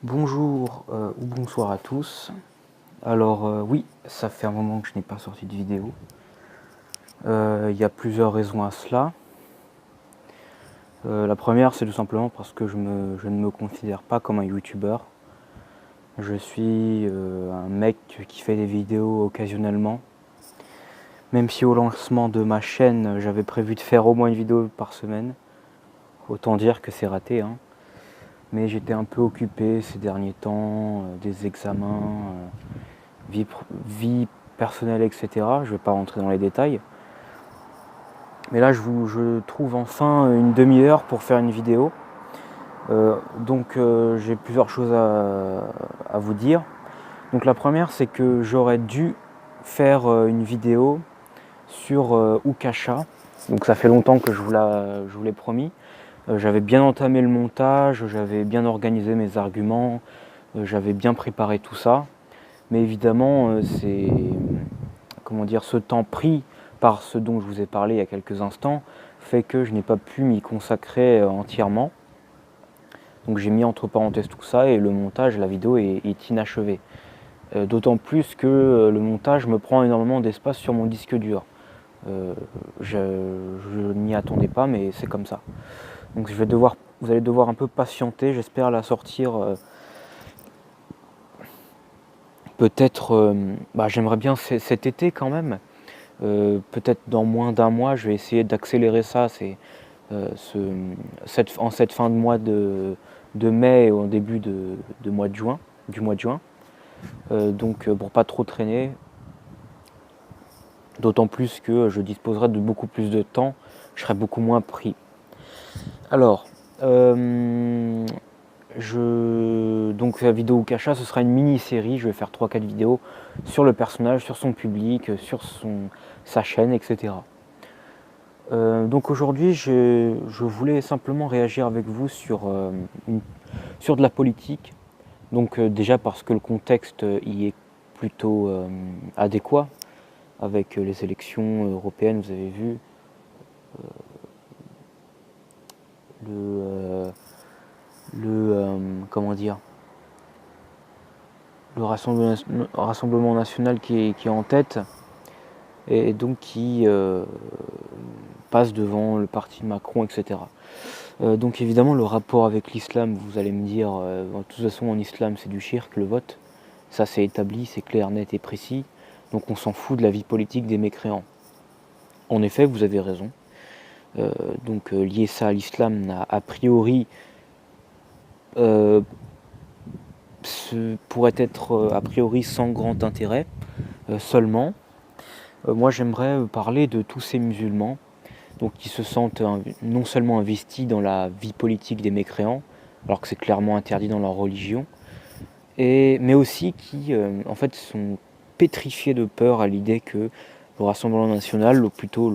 Bonjour ou bonsoir à tous. Alors oui, ça fait un moment que je n'ai pas sorti de vidéo. Il y a plusieurs raisons à cela. La première, c'est tout simplement parce que je ne me considère pas comme un youtubeur. Je suis un mec qui fait des vidéos occasionnellement. Même si au lancement de ma chaîne, j'avais prévu de faire au moins une vidéo par semaine. Autant dire que c'est raté, hein. Mais j'étais un peu occupé ces derniers temps, des examens, vie personnelle, etc. Je ne vais pas rentrer dans les détails. Mais là, je trouve enfin une demi-heure pour faire une vidéo. Donc j'ai plusieurs choses à vous dire. Donc la première, c'est que j'aurais dû faire une vidéo sur Ukasha. Donc ça fait longtemps que je vous l'ai promis. J'avais bien entamé le montage, j'avais bien organisé mes arguments, j'avais bien préparé tout ça. Mais évidemment, c'est comment dire, ce temps pris par ce dont je vous ai parlé il y a quelques instants fait que je n'ai pas pu m'y consacrer entièrement. Donc j'ai mis entre parenthèses tout ça et le montage, la vidéo est inachevée. D'autant plus que le montage me prend énormément d'espace sur mon disque dur. Je n'y attendais pas, mais c'est comme ça. Donc vous allez devoir un peu patienter. J'espère la sortir. Peut-être, j'aimerais bien cet été quand même. Peut-être dans moins d'un mois, je vais essayer d'accélérer ça. En cette fin de mois de mai et au début du mois de juin. Donc pour pas trop traîner. D'autant plus que je disposerai de beaucoup plus de temps, je serai beaucoup moins pris. Alors, donc la vidéo Ukasha, ce sera une mini-série, je vais faire 3-4 vidéos sur le personnage, sur son public, sur sa chaîne, etc. Donc aujourd'hui, je voulais simplement réagir avec vous sur de la politique. Donc déjà parce que le contexte y est plutôt adéquat avec les élections européennes, vous avez vu, comment dire, le Rassemblement national qui est en tête et donc qui passe devant le parti Macron, etc. Donc évidemment le rapport avec l'islam, vous allez me dire, de toute façon en islam c'est du shirk, le vote, ça c'est établi, c'est clair, net et précis, donc on s'en fout de la vie politique des mécréants. En effet, vous avez raison. Donc lier ça à l'islam n'a a priori pourrait être a priori sans grand intérêt seulement. Moi j'aimerais parler de tous ces musulmans donc, qui se sentent non seulement investis dans la vie politique des mécréants, alors que c'est clairement interdit dans leur religion, mais aussi qui en fait sont pétrifiés de peur à l'idée que le Rassemblement national, ou plutôt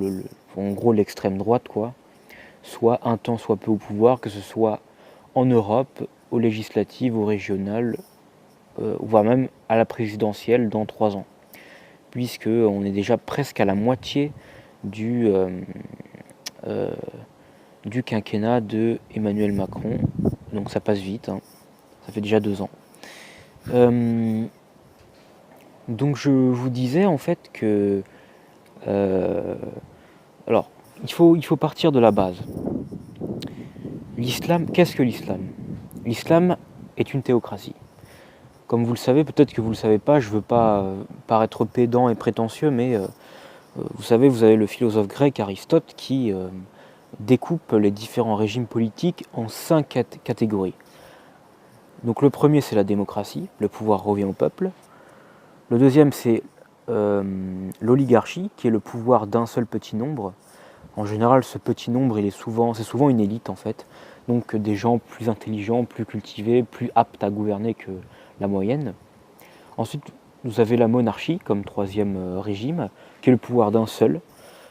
en gros l'extrême droite, quoi, soit un tant soit peu au pouvoir, que ce soit en Europe, aux législatives, aux régionales, voire même à la présidentielle dans 3 ans. Puisqu'on est déjà presque à la moitié du quinquennat de Emmanuel Macron. Donc ça passe vite, hein. Ça fait déjà 2 ans. Donc je vous disais en fait que... alors, il faut partir de la base. L'islam, qu'est-ce que l'islam? L'islam est une théocratie. Comme vous le savez, peut-être que vous ne le savez pas, je ne veux pas paraître pédant et prétentieux, mais vous savez, vous avez le philosophe grec Aristote qui découpe les différents régimes politiques en 5 catégories. Donc le premier, c'est la démocratie, le pouvoir revient au peuple. Le deuxième, c'est l'oligarchie, qui est le pouvoir d'un seul petit nombre. En général, ce petit nombre, c'est souvent une élite en fait. Donc des gens plus intelligents, plus cultivés, plus aptes à gouverner que la moyenne. Ensuite, vous avez la monarchie comme troisième régime, qui est le pouvoir d'un seul.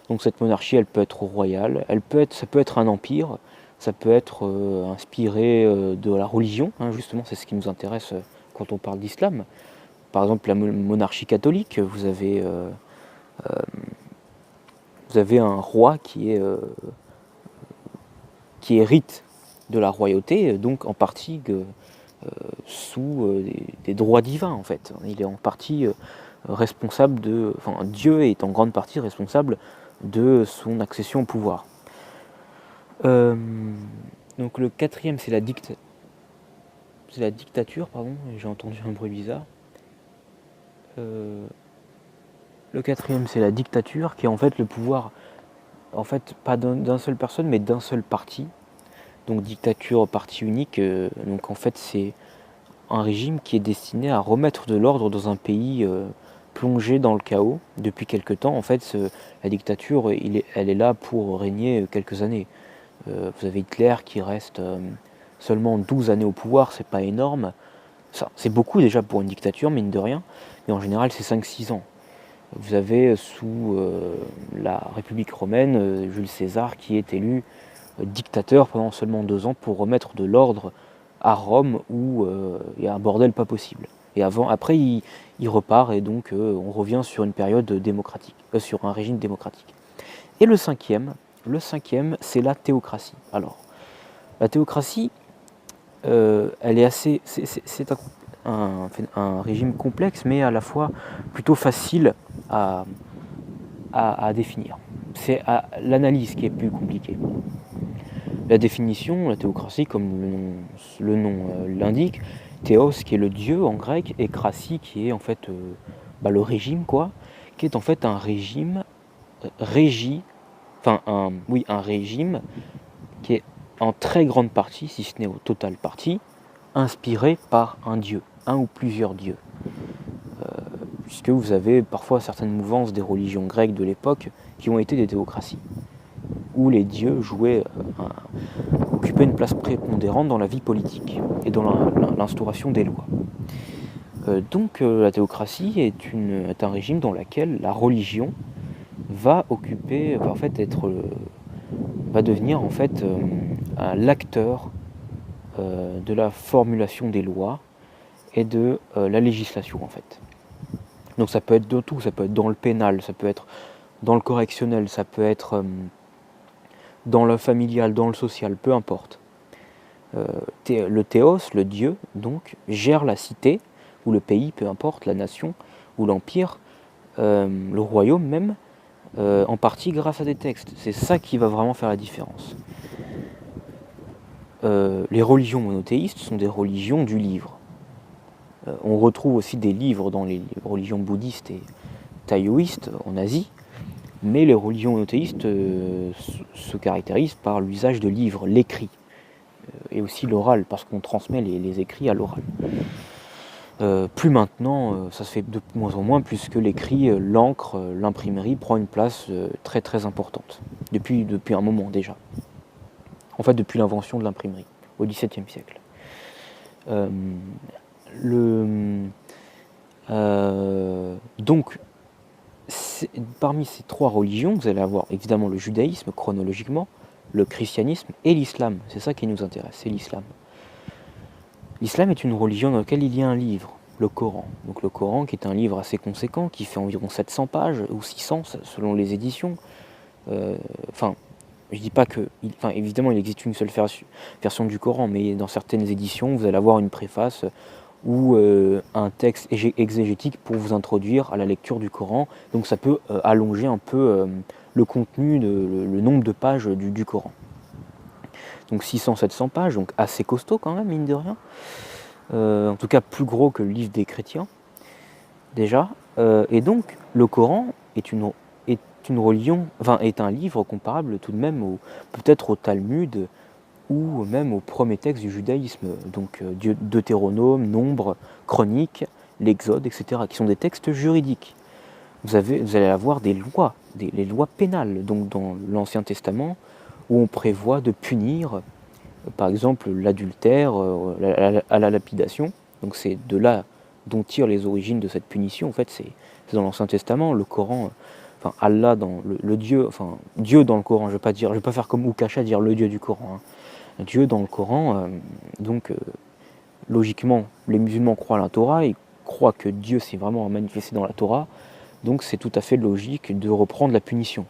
Donc cette monarchie, elle peut être royale, ça peut être un empire, ça peut être inspiré de la religion, hein, justement, c'est ce qui nous intéresse quand on parle d'islam. Par exemple, la monarchie catholique, vous avez un roi qui hérite de la royauté, donc en partie sous des droits divins en fait. Il est en partie responsable de... Enfin, Dieu est en grande partie responsable de son accession au pouvoir. Donc le quatrième, c'est la dictature, pardon, j'ai entendu un bruit bizarre. Le quatrième, c'est la dictature, qui est en fait le pouvoir, en fait, pas d'un seule personne, mais d'un seul parti. Donc dictature, parti unique, donc en fait c'est un régime qui est destiné à remettre de l'ordre dans un pays plongé dans le chaos depuis quelque temps. En fait, la dictature, elle est là pour régner quelques années. Vous avez Hitler qui reste seulement 12 années au pouvoir, c'est pas énorme. C'est beaucoup déjà pour une dictature, mine de rien, mais en général c'est 5-6 ans. Vous avez sous la République romaine, Jules César qui est élu dictateur pendant seulement 2 ans pour remettre de l'ordre à Rome où il y a un bordel pas possible. Et après il repart et donc on revient sur une période démocratique, sur un régime démocratique. Et le cinquième, c'est la théocratie. Alors, la théocratie, elle est assez, c'est un régime complexe, mais à la fois plutôt facile à définir. C'est l'analyse qui est plus compliquée. La définition, la théocratie, comme le nom l'indique, théos qui est le dieu en grec, et kratie qui est en fait le régime, quoi, qui est en fait un régime régi, un régime qui est en très grande partie, si ce n'est au total partie, inspiré par un dieu, un ou plusieurs dieux. Puisque vous avez parfois certaines mouvances des religions grecques de l'époque qui ont été des théocraties, où les dieux occupaient une place prépondérante dans la vie politique et dans l'instauration des lois. Donc la théocratie est un régime dans lequel la religion va devenir en fait l'acteur de la formulation des lois et de la législation en fait. Donc ça peut être de tout, ça peut être dans le pénal, ça peut être dans le correctionnel, ça peut être dans le familial, dans le social, peu importe. Le théos, le dieu, donc, gère la cité, ou le pays, peu importe, la nation, ou l'empire, le royaume même, en partie grâce à des textes. C'est ça qui va vraiment faire la différence. Les religions monothéistes sont des religions du livre. On retrouve aussi des livres dans les religions bouddhistes et taoïstes en Asie, mais les religions monothéistes se caractérisent par l'usage de livres, l'écrit, et aussi l'oral, parce qu'on transmet les écrits à l'oral. Plus maintenant, ça se fait de moins en moins, puisque l'écrit, l'encre, l'imprimerie prend une place très très importante, depuis un moment déjà. En fait, depuis l'invention de l'imprimerie, au XVIIe siècle. Donc, parmi ces trois religions, vous allez avoir évidemment le judaïsme, chronologiquement, le christianisme et l'islam. C'est ça qui nous intéresse, c'est l'islam. L'islam est une religion dans laquelle il y a un livre, le Coran. Donc le Coran qui est un livre assez conséquent, qui fait environ 700 pages, ou 600 selon les éditions. Je dis pas que... évidemment, il existe une seule version du Coran, mais dans certaines éditions, vous allez avoir une préface ou un texte exégétique pour vous introduire à la lecture du Coran. Donc ça peut allonger un peu le contenu, le nombre de pages du Coran. Donc 600-700 pages, donc assez costaud quand même, mine de rien. En tout cas plus gros que le livre des chrétiens, déjà. Et donc le Coran est est un livre comparable tout de même peut-être au Talmud ou même au premier texte du judaïsme, donc Deutéronome, Nombre, Chronique, l'Exode, etc., qui sont des textes juridiques. Vous allez avoir des lois, les lois pénales, donc dans l'Ancien Testament, où on prévoit de punir, par exemple, l'adultère à la lapidation. Donc c'est de là dont tirent les origines de cette punition. En fait, c'est dans l'Ancien Testament, le Coran, Allah dans le Dieu, Dieu dans le Coran. Je vais pas faire comme Ukasha, dire le Dieu du Coran. Dieu dans le Coran, logiquement, les musulmans croient à la Torah, ils croient que Dieu s'est vraiment manifesté dans la Torah, donc c'est tout à fait logique de reprendre la punition.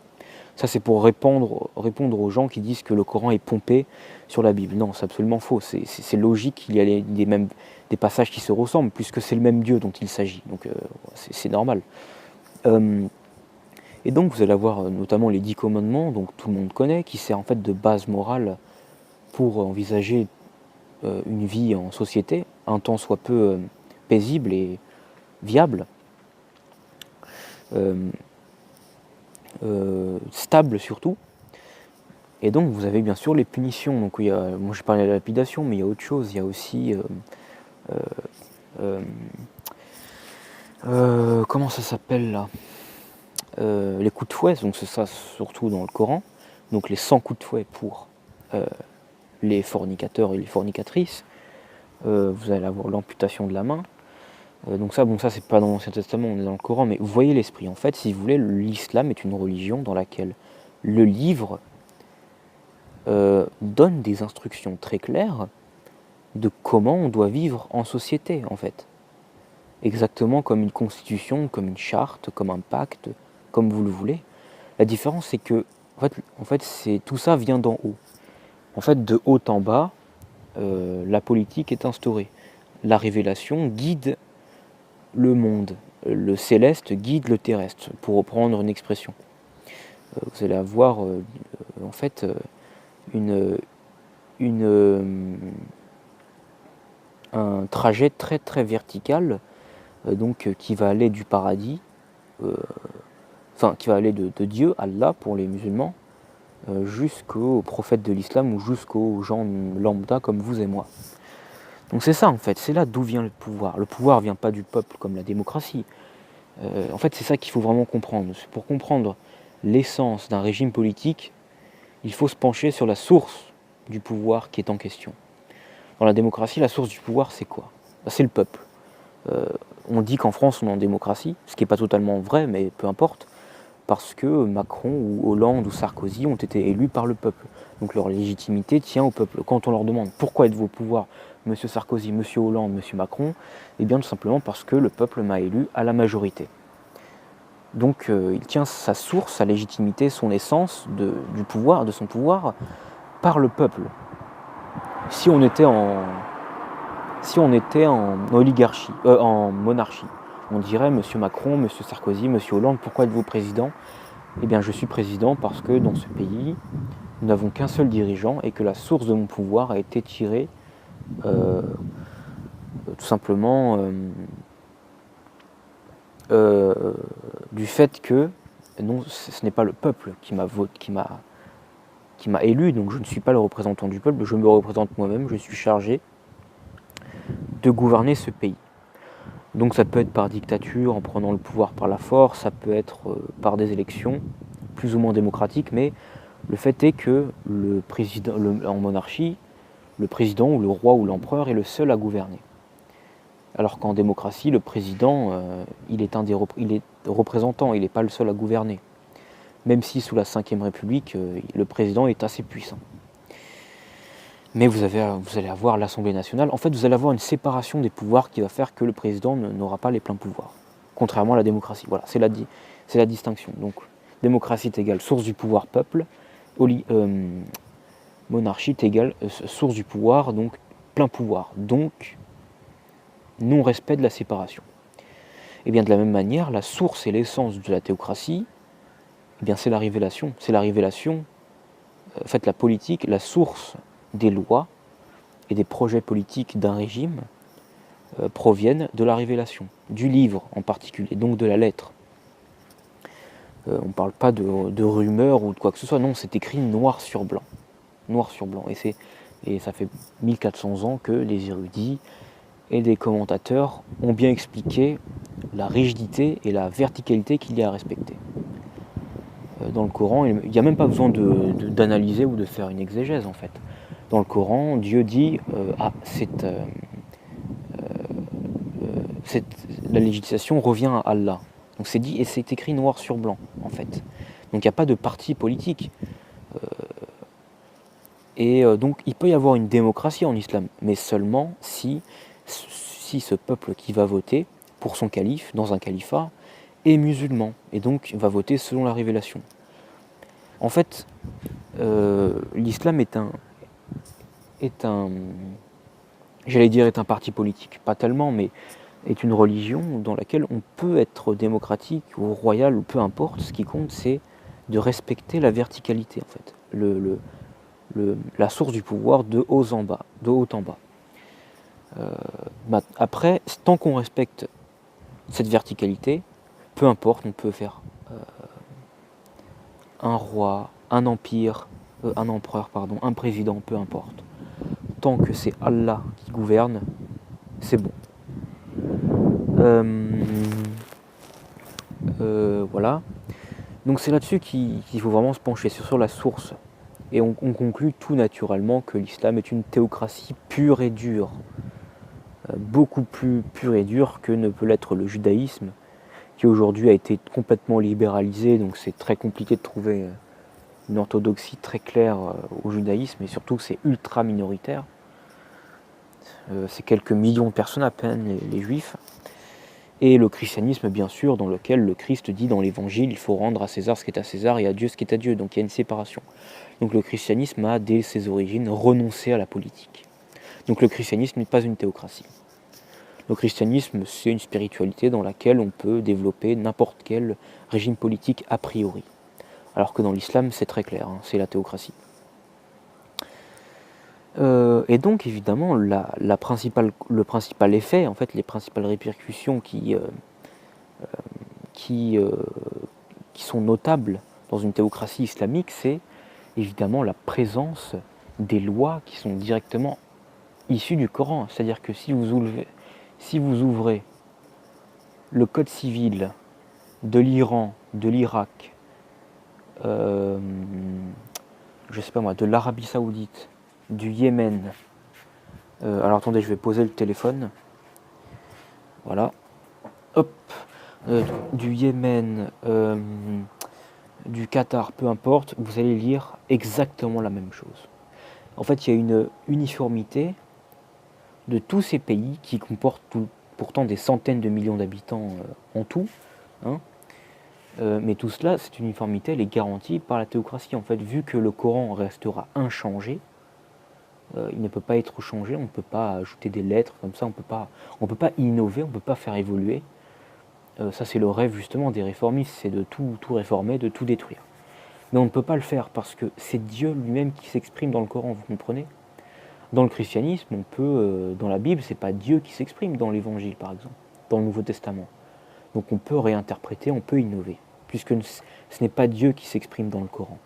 Ça, c'est pour répondre aux gens qui disent que le Coran est pompé sur la Bible. Non, c'est absolument faux. C'est logique qu'il y ait des passages qui se ressemblent, puisque c'est le même Dieu dont il s'agit. Donc, c'est normal. Et donc, vous allez avoir notamment les 10 commandements, donc tout le monde connaît, qui sert en fait de base morale pour envisager une vie en société, un tant soit peu paisible et viable. Stable surtout. Et donc vous avez bien sûr les punitions. Donc moi j'ai parlé de la lapidation, mais il y a autre chose. Il y a aussi comment ça s'appelle là, les coups de fouet. Donc c'est ça surtout dans le Coran. Donc les 100 coups de fouet pour les fornicateurs et les fornicatrices. Vous allez avoir l'amputation de la main. Donc ça c'est pas dans l'Ancien Testament, on est dans le Coran, mais vous voyez l'esprit. En fait, si vous voulez, l'islam est une religion dans laquelle le livre donne des instructions très claires de comment on doit vivre en société, en fait. Exactement comme une constitution, comme une charte, comme un pacte, comme vous le voulez. La différence, c'est que, en fait tout ça vient d'en haut. En fait, de haut en bas, la politique est instaurée. La révélation guide le monde. Le céleste guide le terrestre, pour reprendre une expression. Vous allez avoir, en fait, un trajet très très vertical, qui va aller du paradis, qui va aller de Dieu, Allah pour les musulmans, jusqu'aux prophètes de l'islam ou jusqu'aux gens lambda comme vous et moi. Donc c'est ça en fait, c'est là d'où vient le pouvoir. Le pouvoir vient pas du peuple comme la démocratie. En fait c'est ça qu'il faut vraiment comprendre. Pour comprendre l'essence d'un régime politique, il faut se pencher sur la source du pouvoir qui est en question. Dans la démocratie, la source du pouvoir c'est quoi ? C'est le peuple. On dit qu'en France on est en démocratie, ce qui n'est pas totalement vrai, mais peu importe, parce que Macron ou Hollande ou Sarkozy ont été élus par le peuple. Donc leur légitimité tient au peuple. Quand on leur demande pourquoi êtes-vous au pouvoir, Monsieur Sarkozy, Monsieur Hollande, Monsieur Macron, eh bien tout simplement parce que le peuple m'a élu à la majorité. Donc il tient sa source, sa légitimité, son essence du pouvoir, de son pouvoir, par le peuple. Si on était en oligarchie, en monarchie, on dirait Monsieur Macron, Monsieur Sarkozy, Monsieur Hollande, pourquoi êtes-vous président ? Eh bien je suis président parce que dans ce pays, nous n'avons qu'un seul dirigeant et que la source de mon pouvoir a été tirée tout simplement du fait que non, ce n'est pas le peuple qui m'a élu, donc je ne suis pas le représentant du peuple, je me représente moi-même, je suis chargé de gouverner ce pays. Donc ça peut être par dictature, en prenant le pouvoir par la force, ça peut être par des élections plus ou moins démocratiques, mais le fait est que le président, en monarchie, le président ou le roi ou l'empereur est le seul à gouverner. Alors qu'en démocratie, le président, il est représentant, il n'est pas le seul à gouverner. Même si sous la Ve République, le président est assez puissant. Mais vous allez avoir l'Assemblée nationale. En fait, vous allez avoir une séparation des pouvoirs qui va faire que le président n'aura pas les pleins pouvoirs. Contrairement à la démocratie. Voilà, c'est la distinction. Donc, démocratie est égale source du pouvoir peuple. Monarchie est égale source du pouvoir, donc plein pouvoir. Donc, non-respect de la séparation. Et bien de la même manière, la source et l'essence de la théocratie, eh bien c'est la révélation. C'est la révélation, en fait la politique, la source des lois et des projets politiques d'un régime proviennent de la révélation, du livre en particulier, donc de la lettre. On ne parle pas de rumeurs ou de quoi que ce soit, non, c'est écrit noir sur blanc. Noir sur blanc. Et ça fait 1400 ans que les érudits et des commentateurs ont bien expliqué la rigidité et la verticalité qu'il y a à respecter. Dans le Coran, il n'y a même pas besoin d'analyser ou de faire une exégèse en fait. Dans le Coran, Dieu dit la législation revient à Allah. Donc c'est dit et c'est écrit noir sur blanc en fait. Donc il n'y a pas de parti politique. Donc il peut y avoir une démocratie en islam, mais seulement si ce peuple qui va voter pour son calife, dans un califat, est musulman, et donc va voter selon la révélation. En fait, l'islam est un, j'allais dire est un parti politique, pas tellement, mais est une religion dans laquelle on peut être démocratique ou royal ou peu importe. Ce qui compte, c'est de respecter la verticalité, en fait, la source du pouvoir de haut en bas, de haut en bas. Après, tant qu'on respecte cette verticalité, peu importe, on peut faire un roi, un empire, un empereur, pardon, un président, peu importe. Tant que c'est Allah qui gouverne, c'est bon. Voilà. Donc c'est là-dessus qu'il faut vraiment se pencher, sur la source. Et on conclut tout naturellement que l'islam est une théocratie pure et dure. Beaucoup plus pure et dure que ne peut l'être le judaïsme, qui aujourd'hui a été complètement libéralisé, donc c'est très compliqué de trouver une orthodoxie très claire au judaïsme, et surtout c'est ultra minoritaire. C'est quelques millions de personnes à peine, les juifs. Et le christianisme, bien sûr, dans lequel le Christ dit dans l'évangile, il faut rendre à César ce qui est à César et à Dieu ce qui est à Dieu. Donc il y a une séparation. Donc le christianisme a, dès ses origines, renoncé à la politique. Donc le christianisme n'est pas une théocratie. Le christianisme, c'est une spiritualité dans laquelle on peut développer n'importe quel régime politique a priori. Alors que dans l'islam, c'est très clair, c'est la théocratie. Et donc, évidemment, le principal effet, en fait, les principales répercussions qui sont notables dans une théocratie islamique, c'est évidemment la présence des lois qui sont directement issues du Coran. C'est-à-dire que si vous ouvrez le code civil de l'Iran, de l'Irak, je sais pas moi, de l'Arabie Saoudite, du Yémen, alors attendez, je vais poser le téléphone, voilà, hop, du Yémen, du Qatar, peu importe, vous allez lire exactement la même chose. En fait, il y a une uniformité de tous ces pays qui comportent pourtant des centaines de millions d'habitants en tout, mais tout cela, cette uniformité, elle est garantie par la théocratie. En fait, vu que le Coran restera inchangé, il ne peut pas être changé, on ne peut pas ajouter des lettres comme ça, on peut pas innover, on ne peut pas faire évoluer. Ça, c'est le rêve justement des réformistes, c'est de tout réformer, de tout détruire. Mais on ne peut pas le faire parce que c'est Dieu lui-même qui s'exprime dans le Coran, vous comprenez ? Dans le christianisme, on peut, dans la Bible, c'est pas Dieu qui s'exprime dans l'Évangile, par exemple, dans le Nouveau Testament. Donc on peut réinterpréter, on peut innover, puisque ce n'est pas Dieu qui s'exprime dans le Coran.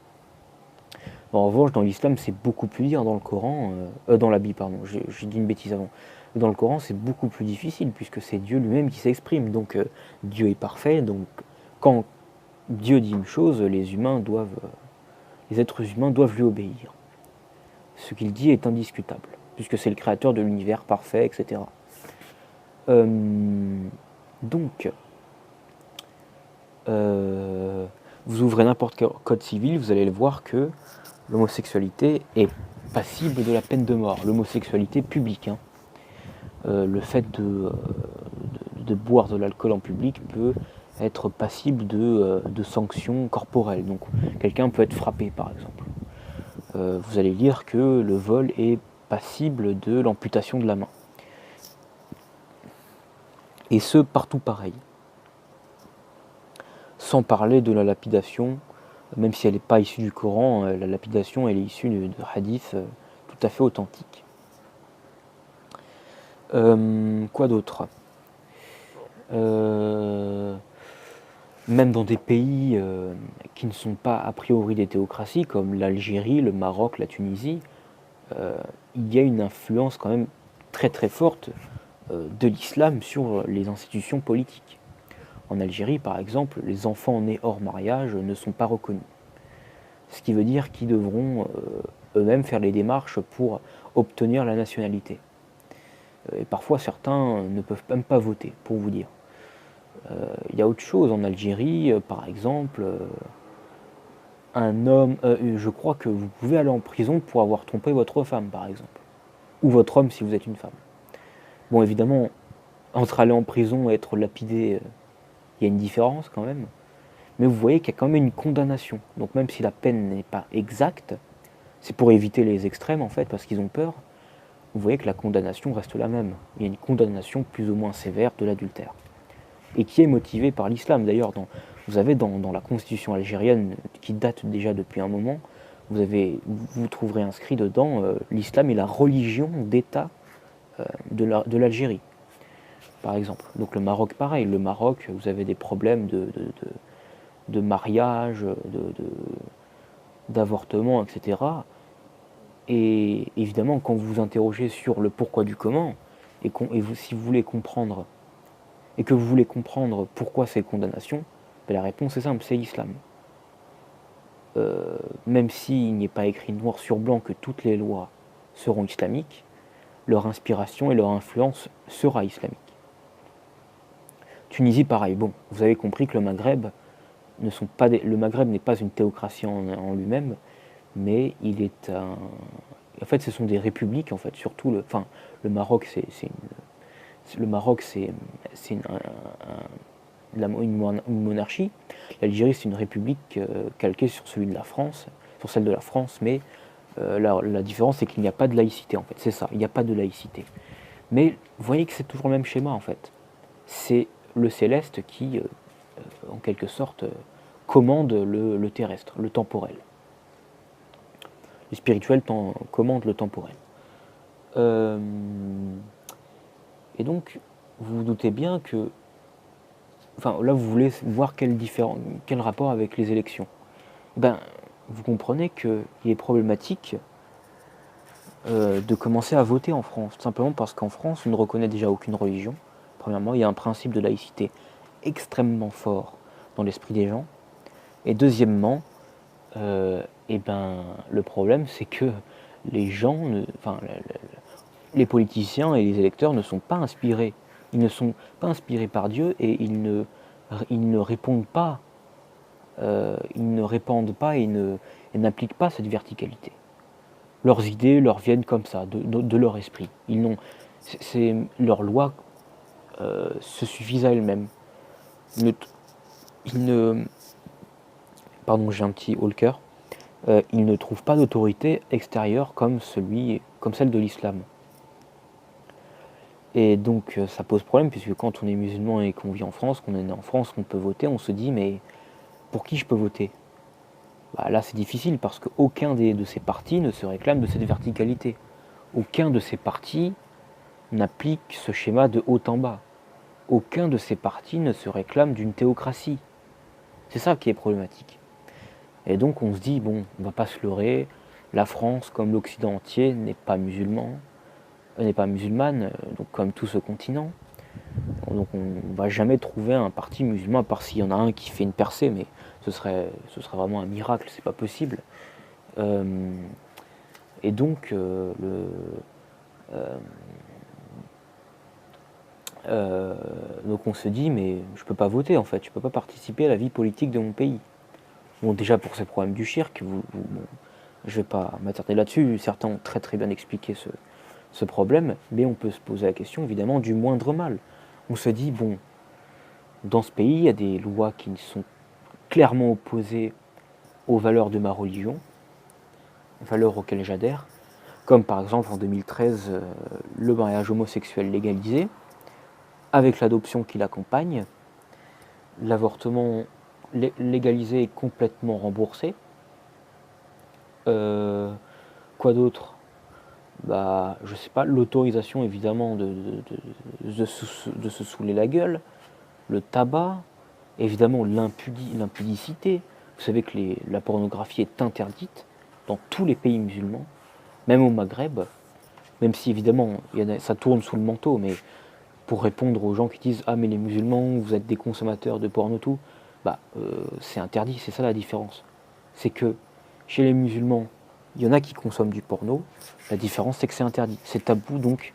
En revanche, dans l'islam, c'est beaucoup plus dur dans le Coran, dans la Bible, pardon, j'ai dit une bêtise avant. Dans le Coran, c'est beaucoup plus difficile, puisque c'est Dieu lui-même qui s'exprime. Donc Dieu est parfait, donc quand Dieu dit une chose, les êtres humains doivent lui obéir. Ce qu'il dit est indiscutable, puisque c'est le créateur de l'univers parfait, etc. Donc, vous ouvrez n'importe quel code civil, vous allez le voir que l'homosexualité est passible de la peine de mort, l'homosexualité publique. Le fait de boire de l'alcool en public peut être passible de sanctions corporelles. Donc quelqu'un peut être frappé par exemple. Vous allez lire que le vol est passible de l'amputation de la main. Et ce, partout pareil. Sans parler de la lapidation, même si elle n'est pas issue du Coran, la lapidation elle est issue de hadiths tout à fait authentiques. Quoi d'autre ? Même dans des pays qui ne sont pas a priori des théocraties, comme l'Algérie, le Maroc, la Tunisie, il y a une influence quand même très très forte de l'islam sur les institutions politiques. En Algérie, par exemple, les enfants nés hors mariage ne sont pas reconnus. Ce qui veut dire qu'ils devront eux-mêmes faire les démarches pour obtenir la nationalité. Et parfois, certains ne peuvent même pas voter, pour vous dire. Il y a autre chose en Algérie, par exemple, un homme, je crois que vous pouvez aller en prison pour avoir trompé votre femme, par exemple. Ou votre homme si vous êtes une femme. Bon, évidemment, entre aller en prison et être lapidé, il y a une différence quand même. mais vous voyez qu'il y a quand même une condamnation. Donc même si la peine n'est pas exacte, c'est pour éviter les extrêmes en fait, parce qu'ils ont peur, vous voyez que la condamnation reste la même. Il y a une condamnation plus ou moins sévère de l'adultère. Et qui est motivée par l'islam. D'ailleurs, vous avez dans la constitution algérienne, qui date déjà depuis un moment, vous trouverez inscrit dedans l'islam est la religion d'État de l'Algérie, par exemple. Donc le Maroc, pareil. Le Maroc, vous avez des problèmes de mariage, d'avortement, etc. Et évidemment, quand vous vous interrogez sur le pourquoi du comment, si vous voulez comprendre, et que vous voulez comprendre pourquoi ces condamnations, ben la réponse est simple, c'est l'islam. Même s'il n'est pas écrit noir sur blanc que toutes les lois seront islamiques, leur inspiration et leur influence sera islamique. Tunisie, pareil. Bon, vous avez compris que le Maghreb n'est pas une théocratie en lui-même, mais il est un. En fait, ce sont des républiques, en fait, surtout le Maroc, c'est une monarchie. L'Algérie, c'est une république calquée sur celui de la France, sur celle de la France, mais la différence, c'est qu'il n'y a pas de laïcité, en fait. C'est ça, il n'y a pas de laïcité. Mais vous voyez que c'est toujours le même schéma, en fait. C'est le céleste qui, en quelque sorte, commande le terrestre, le temporel. Le spirituel commande le temporel. Et donc, vous vous doutez bien que... Enfin, là, vous voulez voir quel rapport avec les élections. Ben, vous comprenez qu'il est problématique de commencer à voter en France. Tout simplement parce qu'en France, on ne reconnaît déjà aucune religion. Premièrement, il y a un principe de laïcité extrêmement fort dans l'esprit des gens. Et deuxièmement, le problème, c'est que les gens, les politiciens et les électeurs ne sont pas inspirés. Ils ne sont pas inspirés par Dieu et ils ne répondent pas, et n'appliquent pas cette verticalité. Leurs idées leur viennent comme ça, de leur esprit. Leurs lois se suffisent à elles-mêmes. Pardon, j'ai un petit haut le cœur. Ils ne trouvent pas d'autorité extérieure comme celle de l'islam. Et donc ça pose problème, puisque quand on est musulman et qu'on vit en France, qu'on est né en France, qu'on peut voter, on se dit mais pour qui je peux voter? Là c'est difficile parce qu'aucun de ces partis ne se réclame de cette verticalité. Aucun de ces partis n'applique ce schéma de haut en bas. Aucun de ces partis ne se réclame d'une théocratie. C'est ça qui est problématique. Et donc on se dit, bon, on va pas se leurrer, la France, comme l'Occident entier, n'est pas musulmane, donc comme tout ce continent. Donc on ne va jamais trouver un parti musulman, à part s'il y en a un qui fait une percée, mais ce serait vraiment un miracle, c'est pas possible. Et donc donc on se dit, mais je peux pas voter en fait, je peux pas participer à la vie politique de mon pays. Bon, déjà pour ces problèmes du shirk, je vais pas m'attarder là-dessus, certains ont très très bien expliqué ce problème, mais on peut se poser la question évidemment du moindre mal. On se dit, bon, dans ce pays, il y a des lois qui sont clairement opposées aux valeurs de ma religion, valeurs auxquelles j'adhère, comme par exemple en 2013, le mariage homosexuel légalisé, avec l'adoption qui l'accompagne, l'avortement légalisé et complètement remboursé. Quoi d'autre? Je sais pas, l'autorisation évidemment de se saouler la gueule, le tabac, évidemment l'impudicité. Vous savez que la pornographie est interdite dans tous les pays musulmans, même au Maghreb, même si évidemment ça tourne sous le manteau, mais pour répondre aux gens qui disent « Ah mais les musulmans, vous êtes des consommateurs de porno tout », c'est interdit, c'est ça la différence. C'est que chez les musulmans, il y en a qui consomment du porno, la différence c'est que c'est interdit, c'est tabou, donc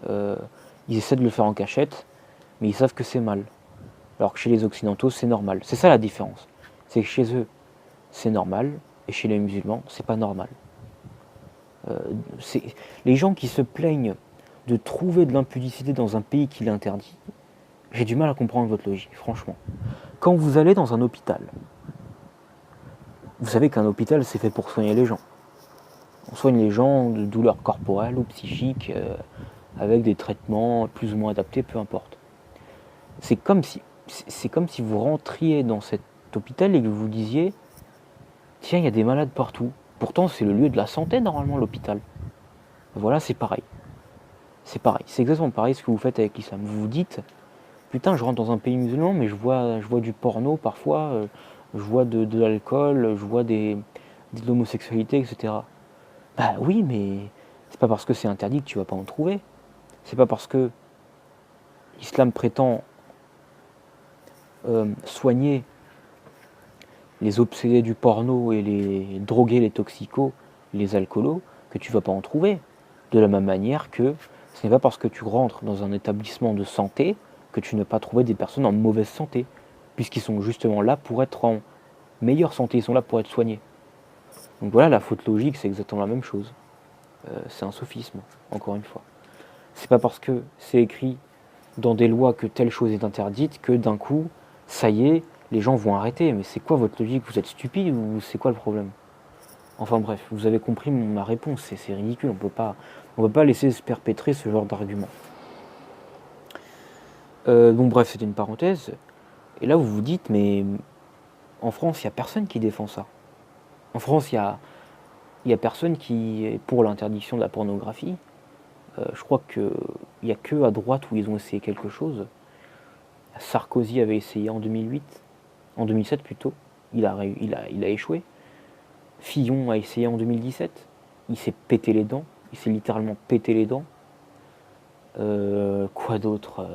ils essaient de le faire en cachette, mais ils savent que c'est mal. Alors que chez les occidentaux, c'est normal. C'est ça la différence. C'est que chez eux, c'est normal, et chez les musulmans, c'est pas normal. Les gens qui se plaignent de trouver de l'impudicité dans un pays qui l'interdit, j'ai du mal à comprendre votre logique, franchement. quand vous allez dans un hôpital, vous savez qu'un hôpital, c'est fait pour soigner les gens. On soigne les gens de douleurs corporelles ou psychiques avec des traitements plus ou moins adaptés, peu importe. C'est comme si vous rentriez dans cet hôpital et que vous disiez « Tiens, il y a des malades partout. » Pourtant, c'est le lieu de la santé, normalement, l'hôpital. Voilà, c'est pareil. C'est pareil. C'est exactement pareil ce que vous faites avec l'islam. Vous vous dites « Putain, je rentre dans un pays musulman, mais je vois du porno parfois, je vois de l'alcool, je vois de l'homosexualité, etc. » Bah oui, mais c'est pas parce que c'est interdit que tu vas pas en trouver. C'est pas parce que l'islam prétend soigner les obsédés du porno et les drogués, les toxicos, les alcoolos, que tu vas pas en trouver. De la même manière que ce n'est pas parce que tu rentres dans un établissement de santé que tu ne vas pas trouver des personnes en mauvaise santé, puisqu'ils sont justement là pour être en meilleure santé, ils sont là pour être soignés. Donc voilà, la faute logique, c'est exactement la même chose. C'est un sophisme, encore une fois. C'est pas parce que c'est écrit dans des lois que telle chose est interdite que d'un coup, ça y est, les gens vont arrêter. Mais c'est quoi votre logique? Vous êtes stupide ou c'est quoi le problème? Enfin bref, vous avez compris ma réponse, c'est ridicule, on peut pas laisser se perpétrer ce genre d'argument. Bon bref, c'était une parenthèse. Et là vous vous dites, mais en France, il n'y a personne qui défend ça. En France, il y a personne qui est pour l'interdiction de la pornographie. Je crois qu'il n'y a que à droite où ils ont essayé quelque chose. Sarkozy avait essayé en 2008, en 2007 plutôt, il a échoué. Fillon a essayé en 2017, il s'est pété les dents, il s'est littéralement pété les dents. Quoi d'autre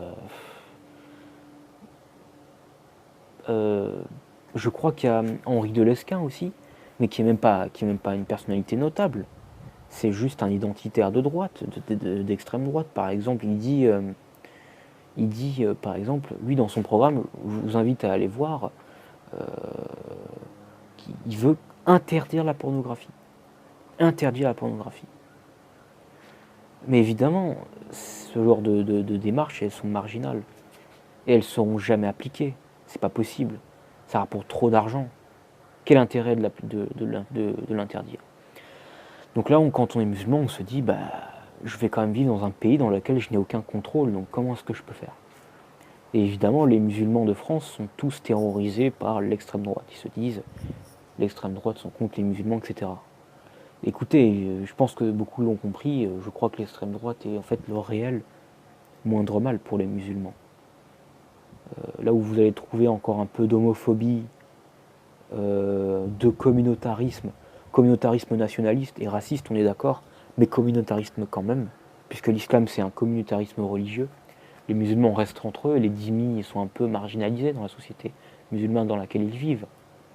Je crois qu'il y a Henri Delesquin aussi, mais qui est même pas une personnalité notable. C'est juste un identitaire de droite, d'extrême droite. Par exemple, il dit par exemple, lui dans son programme, je vous invite à aller voir, il veut interdire la pornographie. Interdire la pornographie. Mais évidemment, ce genre de démarches, elles sont marginales. Et elles ne seront jamais appliquées. C'est pas possible. Ça rapporte trop d'argent. Quel intérêt de l'interdire? Donc là, quand on est musulman, on se dit, bah, je vais quand même vivre dans un pays dans lequel je n'ai aucun contrôle, donc comment est-ce que je peux faire? Et évidemment, les musulmans de France sont tous terrorisés par l'extrême droite. Ils se disent, l'extrême droite sont contre les musulmans, etc. Écoutez, je pense que beaucoup l'ont compris, je crois que l'extrême droite est en fait le réel moindre mal pour les musulmans. Là où vous allez trouver encore un peu d'homophobie, de communautarisme nationaliste et raciste, on est d'accord, mais communautarisme quand même, puisque l'islam c'est un communautarisme religieux. Les musulmans restent entre eux et les dhimmis sont un peu marginalisés dans la société musulmane dans laquelle ils vivent.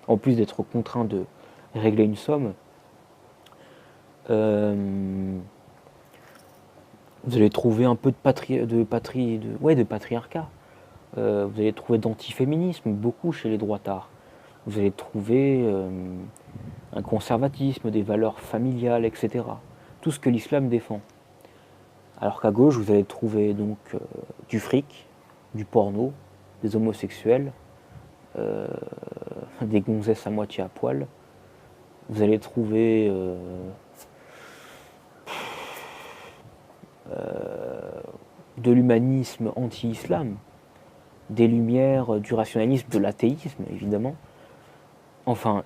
En plus d'être contraints de régler une somme, vous allez trouver un peu de patriarcat. Vous allez trouver d'antiféminisme, beaucoup chez les droitards. Vous allez trouver un conservatisme, des valeurs familiales, etc. Tout ce que l'islam défend. Alors qu'à gauche, vous allez trouver donc du fric, du porno, des homosexuels, des gonzesses à moitié à poil. Vous allez trouver de l'humanisme anti-islam, des lumières, du rationalisme, de l'athéisme, évidemment. Enfin,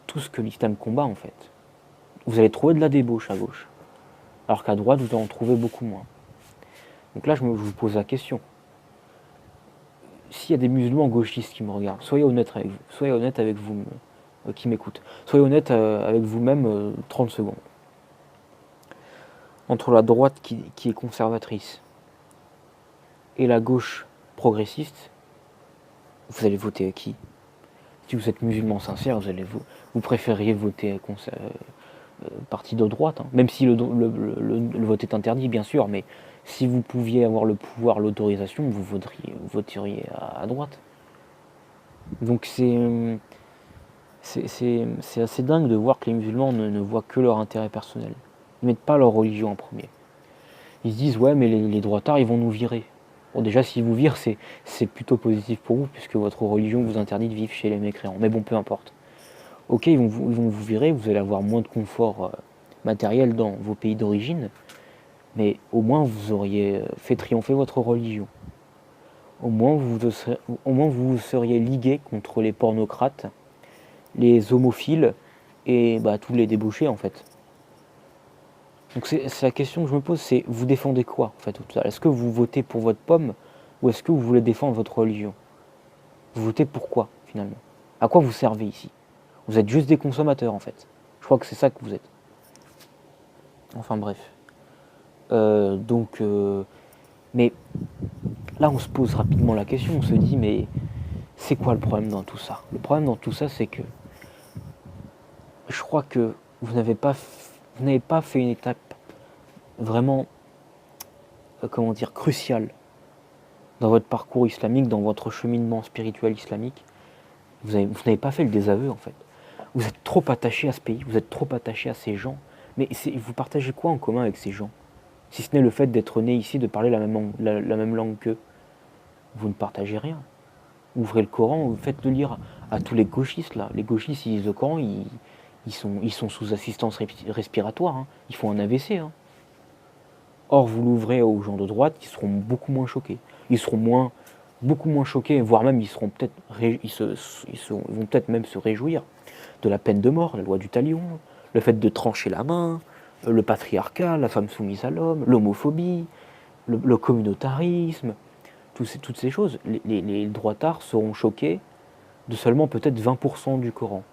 tout ce que l'islam combat, en fait. Vous allez trouver de la débauche à gauche, alors qu'à droite, vous en trouvez beaucoup moins. Donc là, je vous pose la question. S'il y a des musulmans gauchistes qui me regardent, soyez honnête avec vous, soyez honnête avec vous qui m'écoutent. Soyez honnête avec vous-même 30 secondes. Entre la droite qui est conservatrice et la gauche progressiste, vous allez voter à qui? Si vous êtes musulman sincère, vous préfériez voter parti de droite, hein. Même si le vote est interdit, bien sûr, mais si vous pouviez avoir le pouvoir, l'autorisation, vous voteriez à droite. Donc c'est assez dingue de voir que les musulmans ne voient que leur intérêt personnel. Ils ne mettent pas leur religion en premier. Ils se disent, ouais, mais les droitards, ils vont nous virer. Bon, déjà, si vous virent, c'est plutôt positif pour vous, puisque votre religion vous interdit de vivre chez les mécréants. Mais bon, peu importe. Ok, ils vont vous virer, vous allez avoir moins de confort matériel dans vos pays d'origine, mais au moins vous auriez fait triompher votre religion. Au moins vous seriez ligué contre les pornocrates, les homophiles et bah, tous les débauchés en fait. Donc c'est la question que je me pose, c'est vous défendez quoi en fait au total? Est-ce que vous votez pour votre pomme ou est-ce que vous voulez défendre votre religion? Vous votez pour quoi finalement? À quoi vous servez ici? Vous êtes juste des consommateurs en fait. Je crois que c'est ça que vous êtes. Enfin bref. Mais là on se pose rapidement la question, on se dit mais c'est quoi le problème dans tout ça? Le problème dans tout ça c'est que je crois que vous n'avez pas fait une étape vraiment, comment dire, cruciale dans votre parcours islamique, dans votre cheminement spirituel islamique. Vous n'avez pas fait le désaveu en fait. Vous êtes trop attaché à ce pays, vous êtes trop attaché à ces gens. Mais vous partagez quoi en commun avec ces gens? Si ce n'est le fait d'être né ici, de parler la même langue qu'eux. Vous ne partagez rien. Ouvrez le Coran, faites-le lire à tous les gauchistes là. Les gauchistes, ils lisent le Coran, ils sont sous assistance respiratoire, hein. Ils font un AVC. Hein. Or, vous l'ouvrez aux gens de droite, qui seront beaucoup moins choqués. Ils seront beaucoup moins choqués, voire même ils vont peut-être même se réjouir de la peine de mort, la loi du talion, le fait de trancher la main, le patriarcat, la femme soumise à l'homme, l'homophobie, le communautarisme, toutes ces choses. Les droitards seront choqués de seulement peut-être 20% du Coran.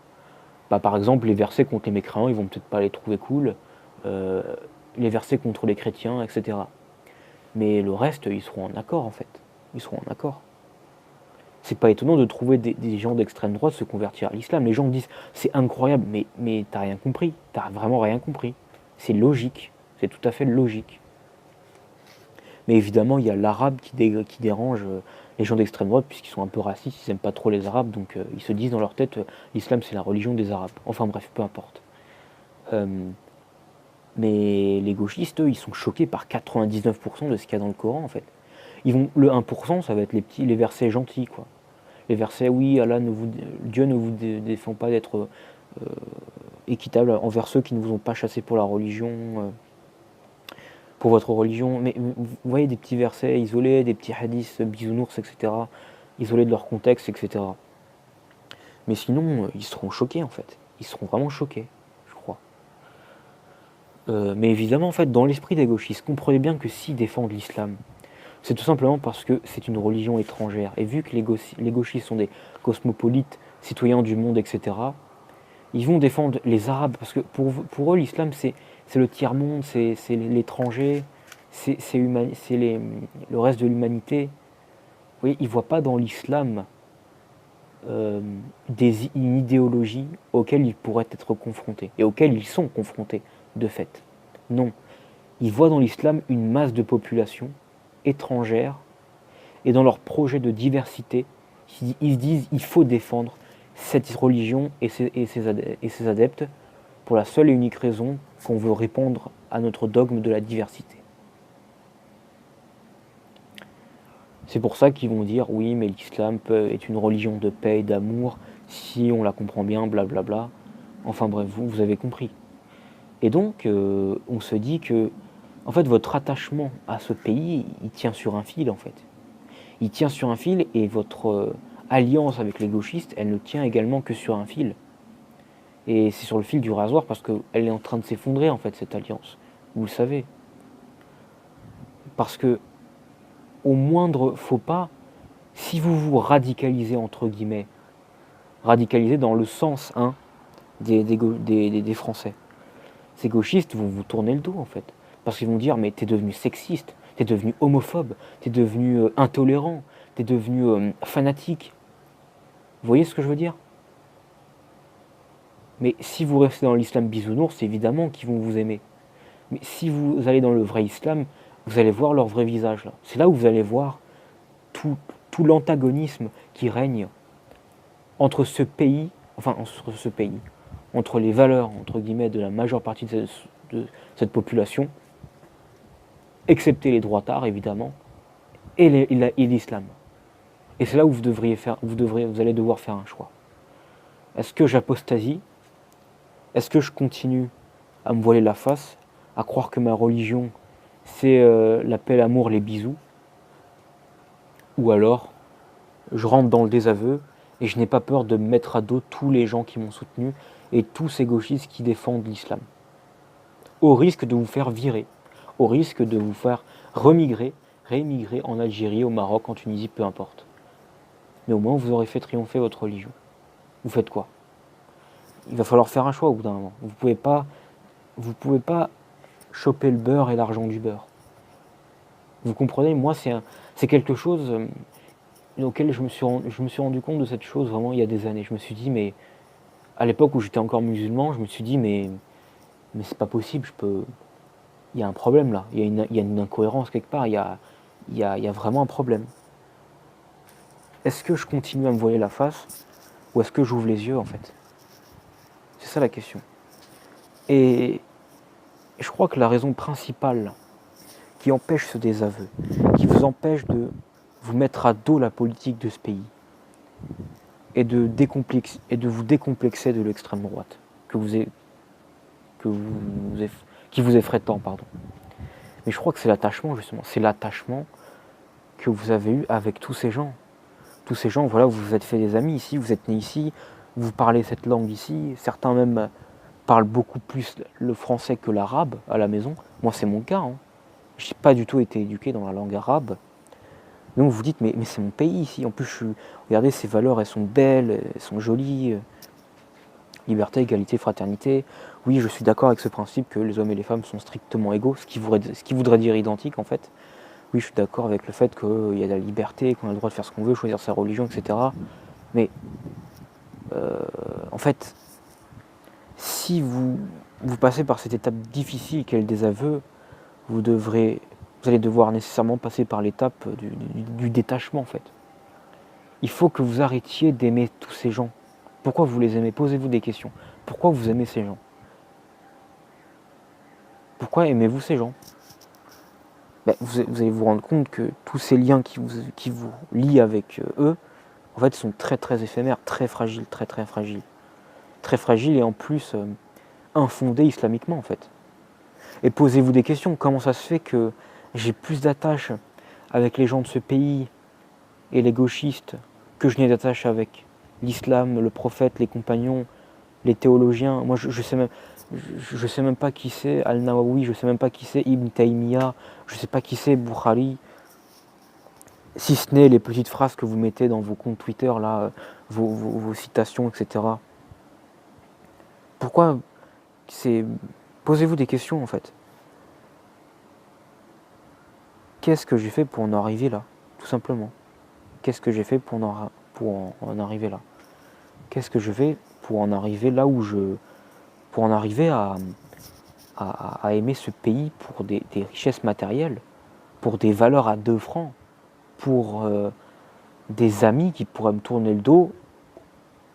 Bah, par exemple, les versets contre les mécréants, ils vont peut-être pas les trouver cool. Les versets contre les chrétiens, etc. Mais le reste, ils seront en accord en fait. Ils seront en accord. C'est pas étonnant de trouver des gens d'extrême droite se convertir à l'islam. Les gens me disent c'est incroyable, mais t'as rien compris. T'as vraiment rien compris. C'est logique. C'est tout à fait logique. Mais évidemment, il y a l'arabe qui dérange les gens d'extrême droite, puisqu'ils sont un peu racistes, ils n'aiment pas trop les arabes, donc ils se disent dans leur tête l'islam c'est la religion des arabes. Enfin bref, peu importe. Mais les gauchistes, eux, ils sont choqués par 99% de ce qu'il y a dans le Coran, en fait. Le 1%, ça va être les versets gentils, quoi. Les versets, oui, Dieu ne vous défend pas d'être équitable envers ceux qui ne vous ont pas chassé pour la religion, pour votre religion. Mais vous voyez des petits versets isolés, des petits hadiths bisounours, etc., isolés de leur contexte, etc. Mais sinon, ils seront choqués, en fait. Ils seront vraiment choqués. Mais évidemment, en fait, dans l'esprit des gauchistes, comprenez bien que s'ils défendent l'islam, c'est tout simplement parce que c'est une religion étrangère. Et vu que les gauchistes sont des cosmopolites, citoyens du monde, etc., ils vont défendre les Arabes, parce que pour eux, l'islam, c'est le tiers-monde, c'est l'étranger, c'est le reste de l'humanité. Vous voyez, ils ne voient pas dans l'islam une idéologie auxquelles ils pourraient être confrontés, et auxquelles ils sont confrontés. De fait. Non. Ils voient dans l'islam une masse de population étrangère et dans leur projet de diversité, ils se disent il faut défendre cette religion et ses adeptes pour la seule et unique raison qu'on veut répondre à notre dogme de la diversité. C'est pour ça qu'ils vont dire oui mais l'islam est une religion de paix et d'amour si on la comprend bien, blablabla. Enfin bref, vous avez compris. Et donc, on se dit que, en fait, votre attachement à ce pays, il tient sur un fil, en fait. Il tient sur un fil, et votre alliance avec les gauchistes, elle ne tient également que sur un fil. Et c'est sur le fil du rasoir, parce qu'elle est en train de s'effondrer, en fait, cette alliance. Vous le savez. Parce que, au moindre faux pas, si vous vous radicalisez, entre guillemets, radicalisez dans le sens des Français, ces gauchistes vont vous tourner le dos en fait. Parce qu'ils vont dire mais t'es devenu sexiste, t'es devenu homophobe, t'es devenu intolérant, t'es devenu fanatique. Vous voyez ce que je veux dire? Mais si vous restez dans l'islam bisounours, c'est évidemment qu'ils vont vous aimer. Mais si vous allez dans le vrai islam, vous allez voir leur vrai visage là. C'est là où vous allez voir tout l'antagonisme qui règne entre ce pays, entre les valeurs, entre guillemets, de la majeure partie de cette population, excepté les droitards, évidemment, et l'islam. Et c'est là où vous allez devoir faire un choix. Est-ce que j'apostasie? Est-ce que je continue à me voiler la face, à croire que ma religion, c'est la paix, l'amour, les bisous? Ou alors, je rentre dans le désaveu et je n'ai pas peur de mettre à dos tous les gens qui m'ont soutenu et tous ces gauchistes qui défendent l'islam. Au risque de vous faire virer, au risque de vous faire réémigrer en Algérie, au Maroc, en Tunisie, peu importe. Mais au moins vous aurez fait triompher votre religion. Vous faites quoi? Il va falloir faire un choix au bout d'un moment. Vous pouvez pas choper le beurre et l'argent du beurre. Vous comprenez? Moi, c'est quelque chose auquel je me suis rendu compte de cette chose vraiment il y a des années. Je me suis dit, mais à l'époque où j'étais encore musulman, je me suis dit, mais c'est pas possible, il y a un problème là, il y a une incohérence quelque part, il y a vraiment un problème. Est-ce que je continue à me voiler la face ou est-ce que j'ouvre les yeux en fait? C'est ça la question. Et je crois que la raison principale qui empêche ce désaveu, qui vous empêche de vous mettre à dos la politique de ce pays et de vous décomplexer de l'extrême droite qui vous effraie tant, pardon. Mais je crois que c'est l'attachement justement, c'est l'attachement que vous avez eu avec tous ces gens. Tous ces gens, voilà, vous vous êtes fait des amis ici, vous êtes nés ici, vous parlez cette langue ici, certains même parlent beaucoup plus le français que l'arabe à la maison. Moi, c'est mon cas. Je n'ai pas du tout été éduqué dans la langue arabe. Donc vous dites, mais c'est mon pays ici. En plus, regardez, ces valeurs, elles sont belles, elles sont jolies. Liberté, égalité, fraternité. Oui, je suis d'accord avec ce principe que les hommes et les femmes sont strictement égaux, ce qui voudrait dire identique en fait. Oui, je suis d'accord avec le fait qu'il y a de la liberté, qu'on a le droit de faire ce qu'on veut, choisir sa religion, etc. Mais en fait, si vous passez par cette étape difficile qu'est le désaveu, vous allez devoir nécessairement passer par l'étape du détachement en fait. Il faut que vous arrêtiez d'aimer tous ces gens. Pourquoi vous les aimez? Posez-vous des questions. Pourquoi vous aimez ces gens? Pourquoi aimez-vous ces gens? Vous allez vous rendre compte que tous ces liens qui vous lient avec eux, en fait, sont très très éphémères, très fragiles, très très fragiles. Très fragiles et en plus infondés islamiquement en fait. Et posez-vous des questions. Comment ça se fait que j'ai plus d'attache avec les gens de ce pays et les gauchistes que je n'ai d'attache avec l'islam, le prophète, les compagnons, les théologiens? Moi, je sais même pas qui c'est Al-Nawawi, je sais même pas qui c'est Ibn Taymiyyah, je sais pas qui c'est Bukhari, si ce n'est les petites phrases que vous mettez dans vos comptes Twitter, là, vos citations, etc. Pourquoi Posez-vous des questions, en fait. Qu'est-ce que j'ai fait pour en arriver là? Tout simplement. Qu'est-ce que j'ai fait pour en arriver là? Qu'est-ce que je fais pour en arriver là pour en arriver à aimer ce pays pour des richesses matérielles, pour des valeurs à 2 francs, pour des amis qui pourraient me tourner le dos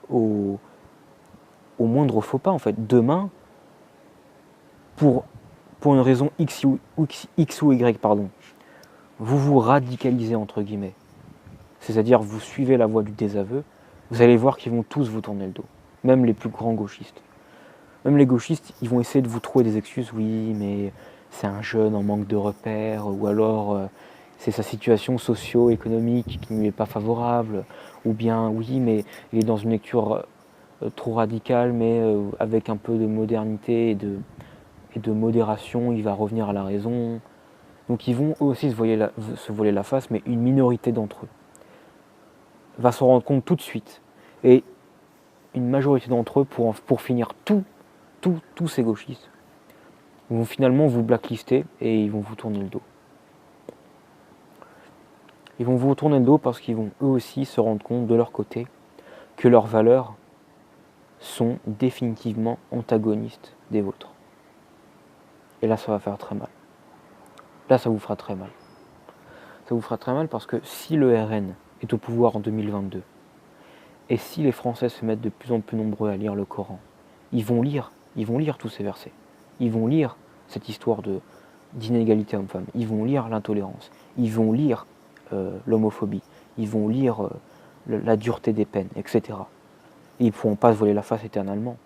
au moindre faux pas en fait. Demain, pour une raison X ou Y, pardon, vous vous radicalisez entre guillemets, c'est-à-dire vous suivez la voie du désaveu, vous allez voir qu'ils vont tous vous tourner le dos, même les plus grands gauchistes. Même les gauchistes, ils vont essayer de vous trouver des excuses, oui, mais c'est un jeune en manque de repères, ou alors c'est sa situation socio-économique qui ne lui est pas favorable, ou bien oui, mais il est dans une lecture trop radicale, mais avec un peu de modernité et de modération, il va revenir à la raison. Donc ils vont eux aussi se voiler la face, mais une minorité d'entre eux va s'en rendre compte tout de suite. Et une majorité d'entre eux, pour finir tous ces gauchistes, vont finalement vous blacklister et ils vont vous tourner le dos. Ils vont vous tourner le dos parce qu'ils vont eux aussi se rendre compte de leur côté que leurs valeurs sont définitivement antagonistes des vôtres. Et là, ça va faire très mal. Là, ça vous fera très mal. Ça vous fera très mal parce que si le RN est au pouvoir en 2022, et si les Français se mettent de plus en plus nombreux à lire le Coran, ils vont lire tous ces versets. Ils vont lire cette histoire d'inégalité homme-femme. Ils vont lire l'intolérance. Ils vont lire l'homophobie. Ils vont lire la dureté des peines, etc. Et ils ne pourront pas se voiler la face éternellement.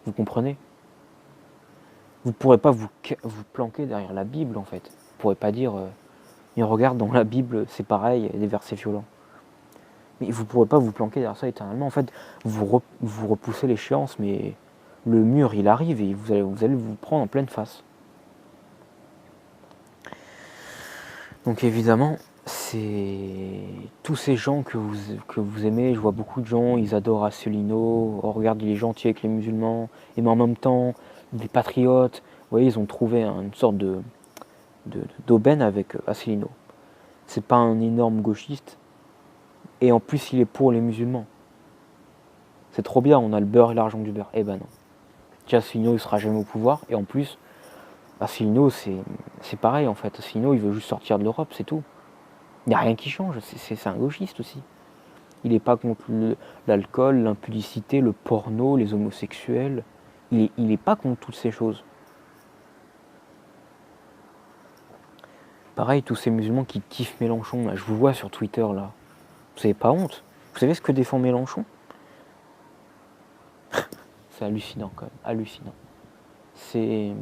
Vous comprenez? Vous ne pourrez pas vous planquer derrière la Bible, en fait. Vous ne pourrez pas dire mais regarde, dans la Bible, c'est pareil, il y a des versets violents. Mais vous ne pourrez pas vous planquer derrière ça éternellement. En fait, vous repoussez l'échéance, mais le mur, il arrive et vous allez vous prendre en pleine face. Donc évidemment, c'est tous ces gens que vous aimez. Je vois beaucoup de gens, ils adorent Asselineau. Oh, regarde, il est gentil avec les musulmans. Et mais en même temps, des patriotes. Vous voyez, ils ont trouvé une sorte d'aubaine avec Asselineau. C'est pas un énorme gauchiste. Et en plus, il est pour les musulmans. C'est trop bien, on a le beurre et l'argent du beurre. Eh ben non. Déjà, Asselineau, il sera jamais au pouvoir. Et en plus, Asselineau, c'est pareil en fait. Asselineau, il veut juste sortir de l'Europe, c'est tout. Il n'y a rien qui change. C'est un gauchiste aussi. Il n'est pas contre l'alcool, l'impudicité, le porno, les homosexuels. Il n'est pas contre toutes ces choses. Pareil, tous ces musulmans qui kiffent Mélenchon. Là, je vous vois sur Twitter là. Vous n'avez pas honte? Vous savez ce que défend Mélenchon? C'est hallucinant quand même. Hallucinant. Je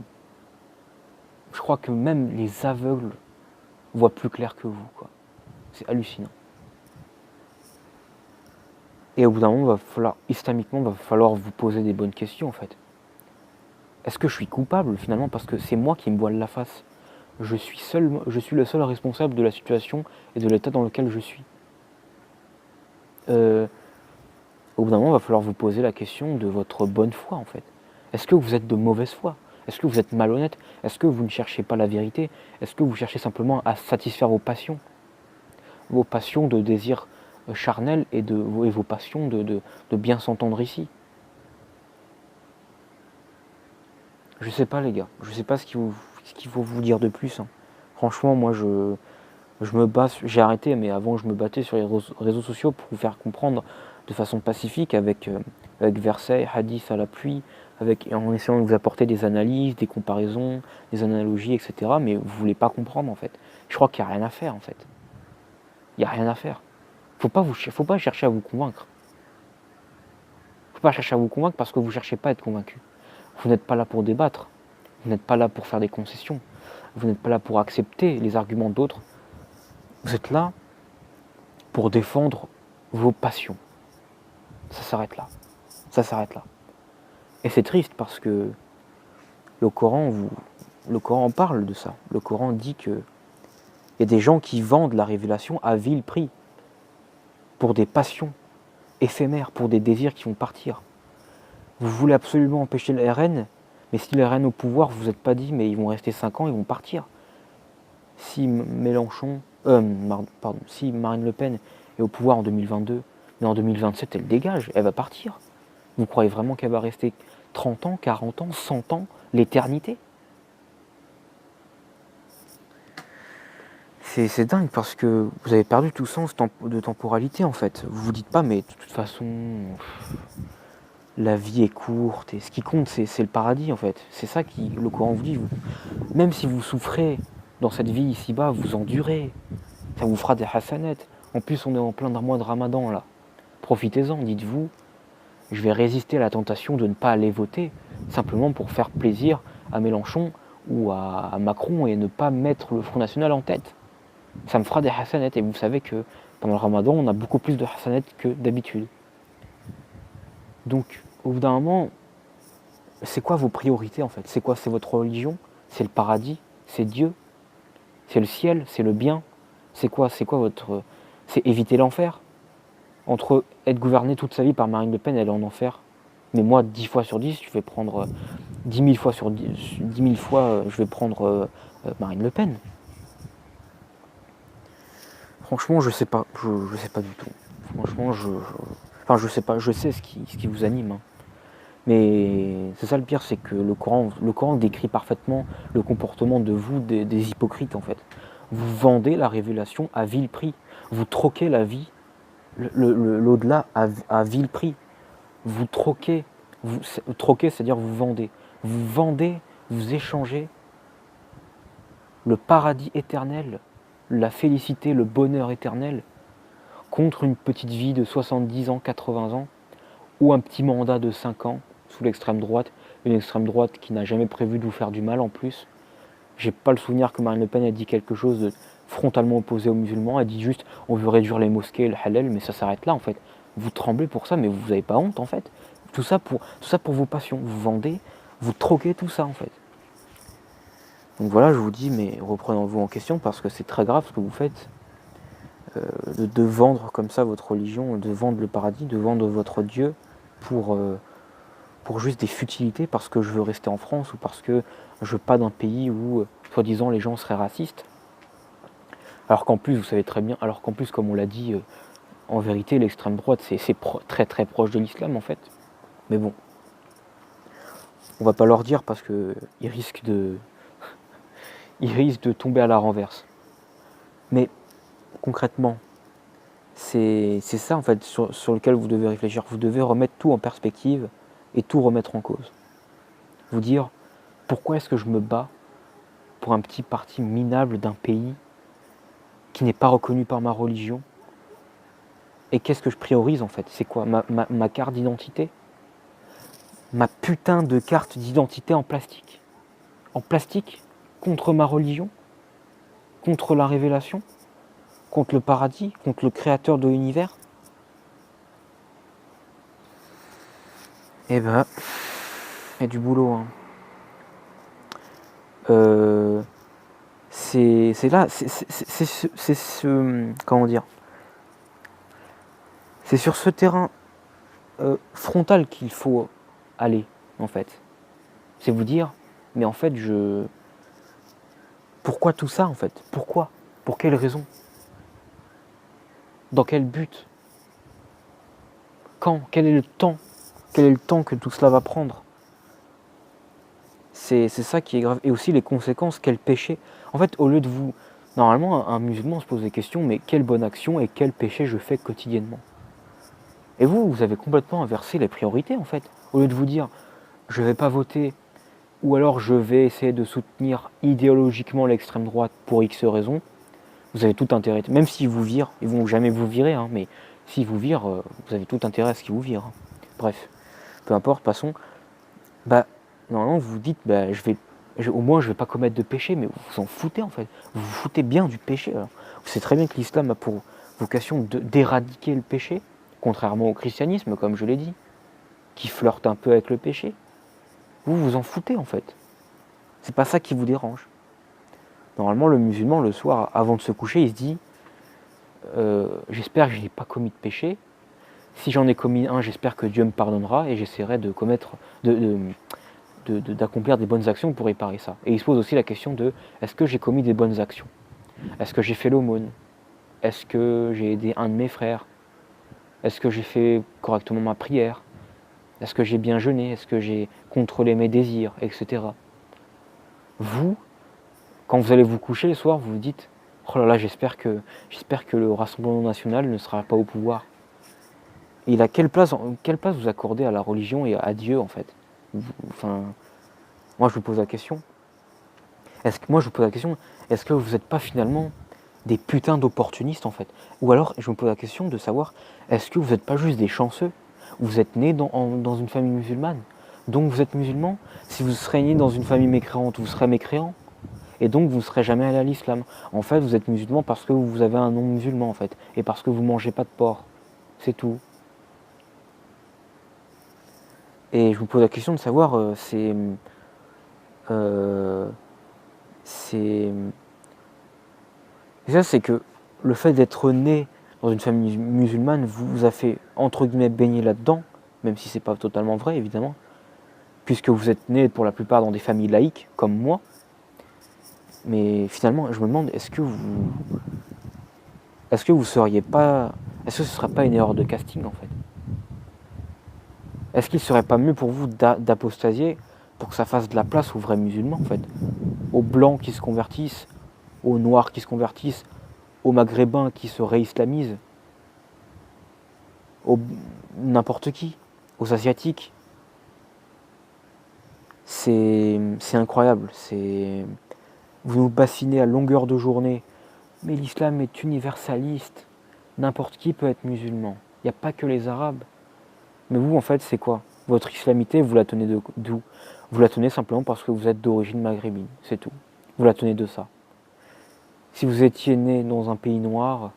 crois que même les aveugles voient plus clair que vous, quoi. C'est hallucinant. Et au bout d'un moment, islamiquement, il va falloir vous poser des bonnes questions en fait. Est-ce que je suis coupable finalement parce que c'est moi qui me voile la face? Je suis le seul responsable de la situation et de l'état dans lequel je suis. Au bout d'un moment, il va falloir vous poser la question de votre bonne foi en fait. Est-ce que vous êtes de mauvaise foi? Est-ce que vous êtes malhonnête? Est-ce que vous ne cherchez pas la vérité? Est-ce que vous cherchez simplement à satisfaire vos passions? Vos passions de désir charnel et vos passions de bien s'entendre ici. Je sais pas les gars, je sais pas ce qu'il faut vous dire de plus. Hein. Franchement, moi je me bats, j'ai arrêté, mais avant je me battais sur les réseaux sociaux pour vous faire comprendre de façon pacifique avec versets, hadiths à l'appui, en essayant de vous apporter des analyses, des comparaisons, des analogies, etc. Mais vous voulez pas comprendre en fait. Je crois qu'il n'y a rien à faire en fait. Il n'y a rien à faire. Faut pas chercher à vous convaincre. Faut pas chercher à vous convaincre parce que vous cherchez pas à être convaincu. Vous n'êtes pas là pour débattre. Vous n'êtes pas là pour faire des concessions. Vous n'êtes pas là pour accepter les arguments d'autres. Vous êtes là pour défendre vos passions. Ça s'arrête là. Ça s'arrête là. Et c'est triste parce que le Coran parle de ça. Le Coran dit que il y a des gens qui vendent la révélation à vil prix pour des passions éphémères, pour des désirs qui vont partir. Vous voulez absolument empêcher le RN, mais si le RN au pouvoir, vous vous êtes pas dit, mais ils vont rester 5 ans, ils vont partir. Si si Marine Le Pen est au pouvoir en 2022, mais en 2027, elle dégage, elle va partir. Vous croyez vraiment qu'elle va rester 30 ans, 40 ans, 100 ans, l'éternité? C'est dingue parce que vous avez perdu tout sens de temporalité en fait. Vous vous dites pas, mais de toute façon, la vie est courte et ce qui compte, c'est le paradis en fait. C'est ça qui le Coran vous dit. Même si vous souffrez dans cette vie ici-bas, vous endurez. Ça vous fera des hasanettes. En plus, on est en plein mois de Ramadan là. Profitez-en, dites-vous. Je vais résister à la tentation de ne pas aller voter, simplement pour faire plaisir à Mélenchon ou à Macron et ne pas mettre le Front National en tête. Ça me fera des hasanettes et vous savez que pendant le Ramadan, on a beaucoup plus de hasanettes que d'habitude. Donc, au bout d'un moment, c'est quoi vos priorités en fait? C'est quoi? C'est votre religion? C'est le paradis? C'est Dieu? C'est le ciel? C'est le bien? C'est quoi votre... C'est éviter l'enfer? Entre être gouverné toute sa vie par Marine Le Pen et aller en enfer. Mais moi, 10 fois sur 10, je vais prendre 10 000 fois sur 10 000 fois, je vais prendre Marine Le Pen. Franchement, je sais pas. Je sais pas du tout. Franchement, je sais pas. Je sais ce qui vous anime. Hein. Mais c'est ça le pire, c'est que le Coran décrit parfaitement le comportement de vous, des hypocrites en fait. Vous vendez la révélation à vil prix. Vous troquez la vie, l'au-delà à vil prix. Vous troquez, c'est-à-dire vous vendez. Vous vendez, vous échangez le paradis éternel la félicité, le bonheur éternel, contre une petite vie de 70 ans, 80 ans, ou un petit mandat de 5 ans sous l'extrême droite, une extrême droite qui n'a jamais prévu de vous faire du mal en plus. J'ai pas le souvenir que Marine Le Pen ait dit quelque chose de frontalement opposé aux musulmans. Elle dit juste on veut réduire les mosquées, le halal, mais ça s'arrête là en fait. Vous tremblez pour ça, mais vous n'avez pas honte en fait. Tout ça pour vos passions. Vous vendez, vous troquez tout ça en fait. Donc voilà, je vous dis, mais reprenons-vous en question parce que c'est très grave ce que vous faites. De vendre comme ça votre religion, de vendre le paradis, de vendre votre Dieu pour juste des futilités parce que je veux rester en France ou parce que je veux pas d'un pays où, soi-disant, les gens seraient racistes. Alors qu'en plus, vous savez très bien, alors qu'en plus, comme on l'a dit, en vérité, l'extrême droite, c'est très très proche de l'islam en fait. Mais bon, on va pas leur dire parce que ils risquent de tomber à la renverse. Mais concrètement, c'est ça en fait sur lequel vous devez réfléchir. Vous devez remettre tout en perspective et tout remettre en cause. Vous dire, pourquoi est-ce que je me bats pour un petit parti minable d'un pays qui n'est pas reconnu par ma religion? Et qu'est-ce que je priorise en fait? C'est quoi ma carte d'identité? Ma putain de carte d'identité en plastique? En plastique? Contre ma religion? Contre la révélation? Contre le paradis? Contre le créateur de l'univers? Eh ben, il y a du boulot. Hein. C'est là, c'est ce, comment dire, c'est sur ce terrain frontal qu'il faut aller, en fait. C'est vous dire, mais en fait, pourquoi tout ça, en fait? Pourquoi? Pour quelle raison? Dans quel but? Quand? Quel est le temps? Quel est le temps que tout cela va prendre? C'est ça qui est grave. Et aussi les conséquences, quel péché. En fait, au lieu de vous... Normalement, un musulman se pose des questions, mais quelle bonne action et quel péché je fais quotidiennement? Et vous avez complètement inversé les priorités, en fait. Au lieu de vous dire, je ne vais pas voter, ou alors je vais essayer de soutenir idéologiquement l'extrême droite pour X raisons, vous avez tout intérêt. Même s'ils vous virent, ils vont jamais vous virer, hein, mais s'ils vous virent, vous avez tout intérêt à ce qu'ils vous virent. Hein. Bref, peu importe, passons. Bah, normalement, vous vous dites, bah, au moins je vais pas commettre de péché, mais vous vous en foutez en fait. Vous vous foutez bien du péché. Alors. Vous savez très bien que l'islam a pour vocation d'éradiquer le péché, contrairement au christianisme, comme je l'ai dit, qui flirte un peu avec le péché. Vous vous en foutez en fait. C'est pas ça qui vous dérange. Normalement, le musulman, le soir, avant de se coucher, il se dit j'espère que je n'ai pas commis de péché. Si j'en ai commis un, j'espère que Dieu me pardonnera et j'essaierai de commettre, d'accomplir des bonnes actions pour réparer ça. Et il se pose aussi la question de est-ce que j'ai commis des bonnes actions? Est-ce que j'ai fait l'aumône? Est-ce que j'ai aidé un de mes frères? Est-ce que j'ai fait correctement ma prière? Est-ce que j'ai bien jeûné? Est-ce que j'ai contrôlé mes désirs? Etc. Vous, quand vous allez vous coucher le soir, vous vous dites oh là là, j'espère que le Rassemblement national ne sera pas au pouvoir. Et quelle place vous accordez à la religion et à Dieu en fait? Enfin, moi je vous pose la question. Est-ce que vous n'êtes pas finalement des putains d'opportunistes en fait? Ou alors je me pose la question de savoir, est-ce que vous n'êtes pas juste des chanceux? Vous êtes nés dans une famille musulmane, donc vous êtes musulman. Si vous serez né dans une famille mécréante, vous serez mécréant. Et donc vous ne serez jamais allé à l'islam. En fait, vous êtes musulman parce que vous avez un nom musulman en fait. Et parce que vous ne mangez pas de porc. C'est tout. Et je vous pose la question de savoir, ça, c'est que le fait d'être né dans une famille musulmane vous a fait, entre guillemets, baigner là-dedans, même si c'est pas totalement vrai, évidemment, puisque vous êtes né pour la plupart dans des familles laïques, comme moi. Mais finalement, je me demande, est-ce que ce serait pas une erreur de casting, en fait? Est-ce qu'il serait pas mieux pour vous d'apostasier pour que ça fasse de la place aux vrais musulmans, en fait? Aux blancs qui se convertissent, aux noirs qui se convertissent, aux maghrébins qui se réislamisent, aux n'importe qui, aux asiatiques. C'est incroyable. Vous nous bassinez à longueur de journée Mais l'islam est universaliste. N'importe qui peut être musulman. Il n'y a pas que les Arabes. Mais vous, en fait, c'est quoi? Votre islamité, vous la tenez d'où? Vous la tenez simplement parce que vous êtes d'origine maghrébine, c'est tout. Vous la tenez de ça. Si vous étiez né dans un pays noir,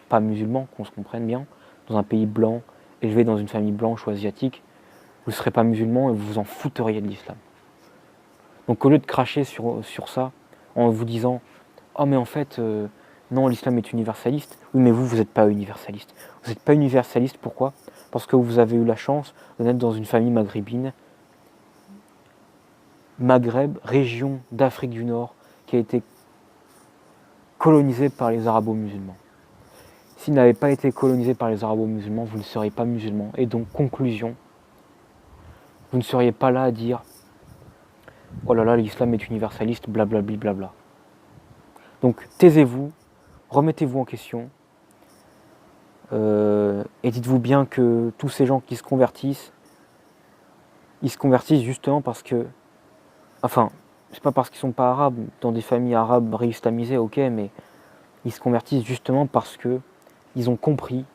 pas musulman, qu'on se comprenne bien, dans un pays blanc, élevé dans une famille blanche ou asiatique, vous ne serez pas musulman et vous vous en fouteriez de l'islam. Donc au lieu de cracher sur ça, en vous disant « Oh mais en fait, non, l'islam est universaliste », oui mais vous n'êtes pas universaliste. Vous n'êtes pas universaliste, pourquoi? Parce que vous avez eu la chance de naître dans une famille maghrébine, Maghreb, région d'Afrique du Nord, qui a été colonisée par les arabo-musulmans. S'il n'avait pas été colonisé par les arabo-musulmans, vous ne seriez pas musulman. Et donc, conclusion, vous ne seriez pas là à dire « Oh là là, l'islam est universaliste, blablabli, blabla. » Donc, taisez-vous, remettez-vous en question, et dites-vous bien que tous ces gens qui se convertissent, ils se convertissent justement parce que, enfin, c'est pas parce qu'ils sont pas arabes, dans des familles arabes réislamisées, ok, mais ils se convertissent justement parce que ils ont compris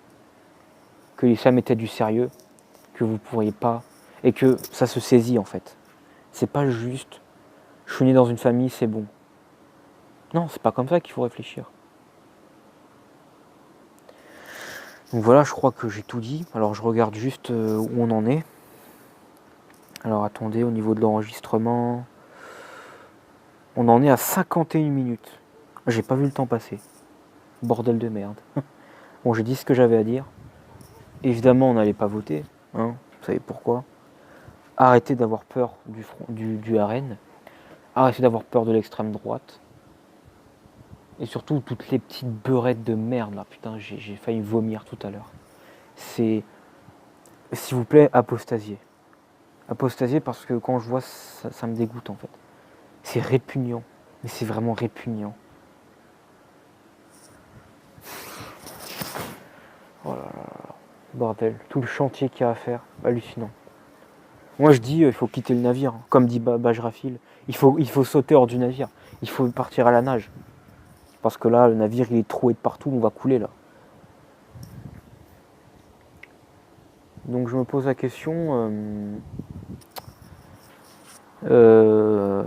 que l'islam était du sérieux, que vous ne pourriez pas, et que ça se saisit en fait. C'est pas juste, je suis né dans une famille, c'est bon. Non, c'est pas comme ça qu'il faut réfléchir. Donc voilà, je crois que j'ai tout dit. Alors je regarde juste où on en est. Alors attendez, au niveau de l'enregistrement, on en est à 51 minutes. J'ai pas vu le temps passer. Bordel de merde. Bon, j'ai dit ce que j'avais à dire. Évidemment, on n'allait pas voter. Hein, vous savez pourquoi? Arrêtez d'avoir peur du RN. Arrêtez d'avoir peur de l'extrême droite. Et surtout, toutes les petites beurettes de merde, là. Putain, j'ai failli vomir tout à l'heure. C'est... S'il vous plaît, apostasiez. Apostasiez parce que quand je vois, ça me dégoûte, en fait. C'est répugnant. Mais c'est vraiment répugnant. Oh là là là. Bordel. Tout le chantier qu'il y a à faire. Hallucinant. Moi, je dis, il faut quitter le navire. Comme dit Bajrafil. Il faut sauter hors du navire. Il faut partir à la nage. Parce que là, le navire, il est troué de partout, on va couler là. Donc je me pose la question... je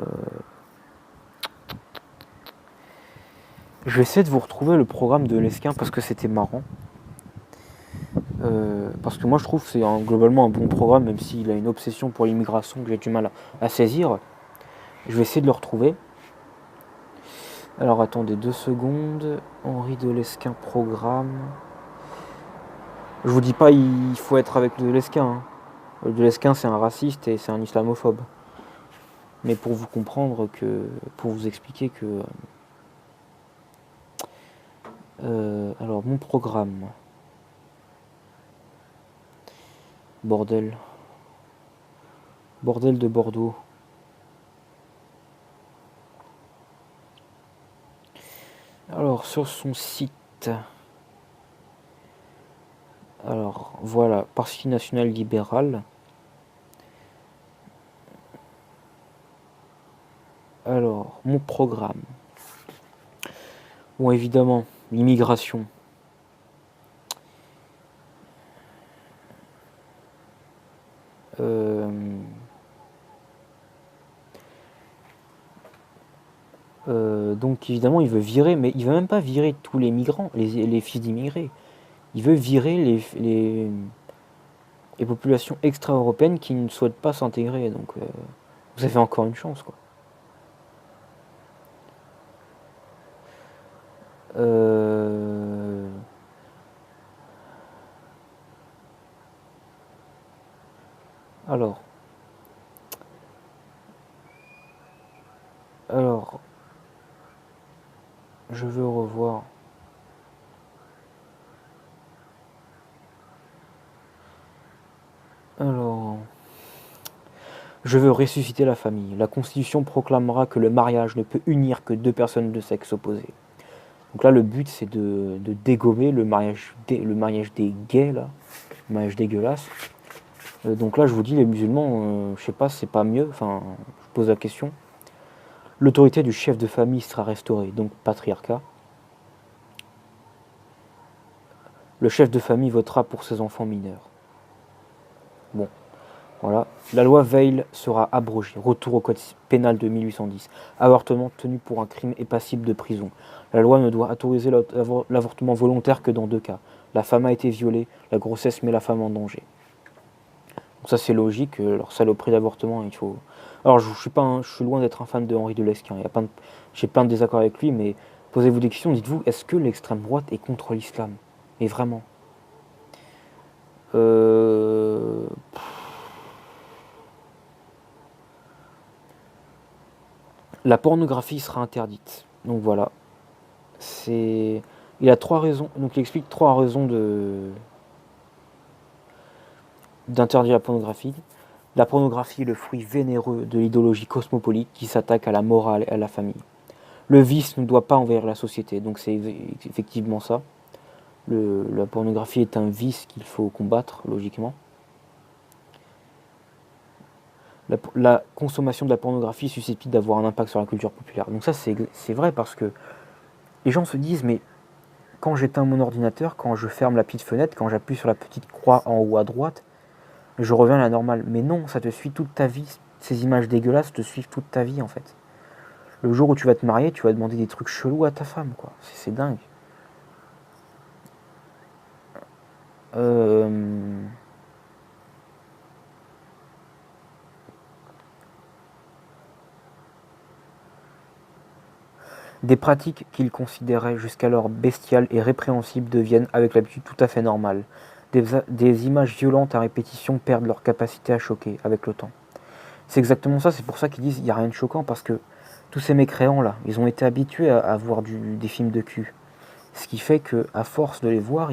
vais essayer de vous retrouver le programme de Lesquin parce que c'était marrant. Parce que moi je trouve que c'est globalement un bon programme, même s'il a une obsession pour l'immigration que j'ai du mal à saisir. Je vais essayer de le retrouver. Alors attendez 2 secondes. Henri de Lesquin programme. Je vous dis pas il faut être avec de Lesquin. Hein. De Lesquin c'est un raciste et c'est un islamophobe. Mais pour vous comprendre que, pour vous expliquer que, alors mon programme, bordel de Bordeaux. Alors sur son site, alors voilà, Parti national libéral. Alors, mon programme. Bon, évidemment, l'immigration. Donc, évidemment, il veut virer, mais il veut même pas virer tous les migrants, les fils d'immigrés. Il veut virer les populations extra-européennes qui ne souhaitent pas s'intégrer. Donc, vous avez encore une chance, quoi. Alors, je veux revoir. Alors, je veux ressusciter la famille. La Constitution proclamera que le mariage ne peut unir que 2 personnes de sexe opposé. Donc là, le but, c'est de dégommer le mariage des gays, là, le mariage dégueulasse. Donc là, je vous dis, les musulmans, je sais pas, c'est pas mieux. Enfin, je pose la question. L'autorité du chef de famille sera restaurée, donc patriarcat. Le chef de famille votera pour ses enfants mineurs. Bon, voilà. La loi Veil sera abrogée. Retour au code pénal de 1810. Avortement tenu pour un crime est passible de prison. La loi ne doit autoriser l'avortement volontaire que dans 2 cas. La femme a été violée, la grossesse met la femme en danger. Donc ça c'est logique, leur saloperie d'avortement, il faut... Alors je suis loin d'être un fan de Henri de Lesquen, j'ai plein de désaccords avec lui, mais posez-vous des questions, dites-vous, est-ce que l'extrême droite est contre l'islam? Et vraiment. Euh... La pornographie sera interdite. Donc voilà. Il a 3 raisons. Donc il explique 3 raisons d'interdire la pornographie. La pornographie est le fruit vénéreux de l'idéologie cosmopolite qui s'attaque à la morale et à la famille. Le vice ne doit pas envahir la société. Donc c'est effectivement ça. La pornographie est un vice qu'il faut combattre, logiquement. La consommation de la pornographie est susceptible d'avoir un impact sur la culture populaire. Donc ça, c'est vrai parce que les gens se disent, mais quand j'éteins mon ordinateur, quand je ferme la petite fenêtre, quand j'appuie sur la petite croix en haut à droite, je reviens à la normale. Mais non, ça te suit toute ta vie. Ces images dégueulasses te suivent toute ta vie, en fait. Le jour où tu vas te marier, tu vas demander des trucs chelous à ta femme, quoi. C'est dingue. Des pratiques qu'il considérait jusqu'alors bestiales et répréhensibles deviennent avec l'habitude tout à fait normales. Des images violentes à répétition perdent leur capacité à choquer avec le temps. C'est exactement ça, c'est pour ça qu'ils disent qu'il n'y a rien de choquant, parce que tous ces mécréants là, ils ont été habitués à voir des films de cul. Ce qui fait qu'à force de les voir,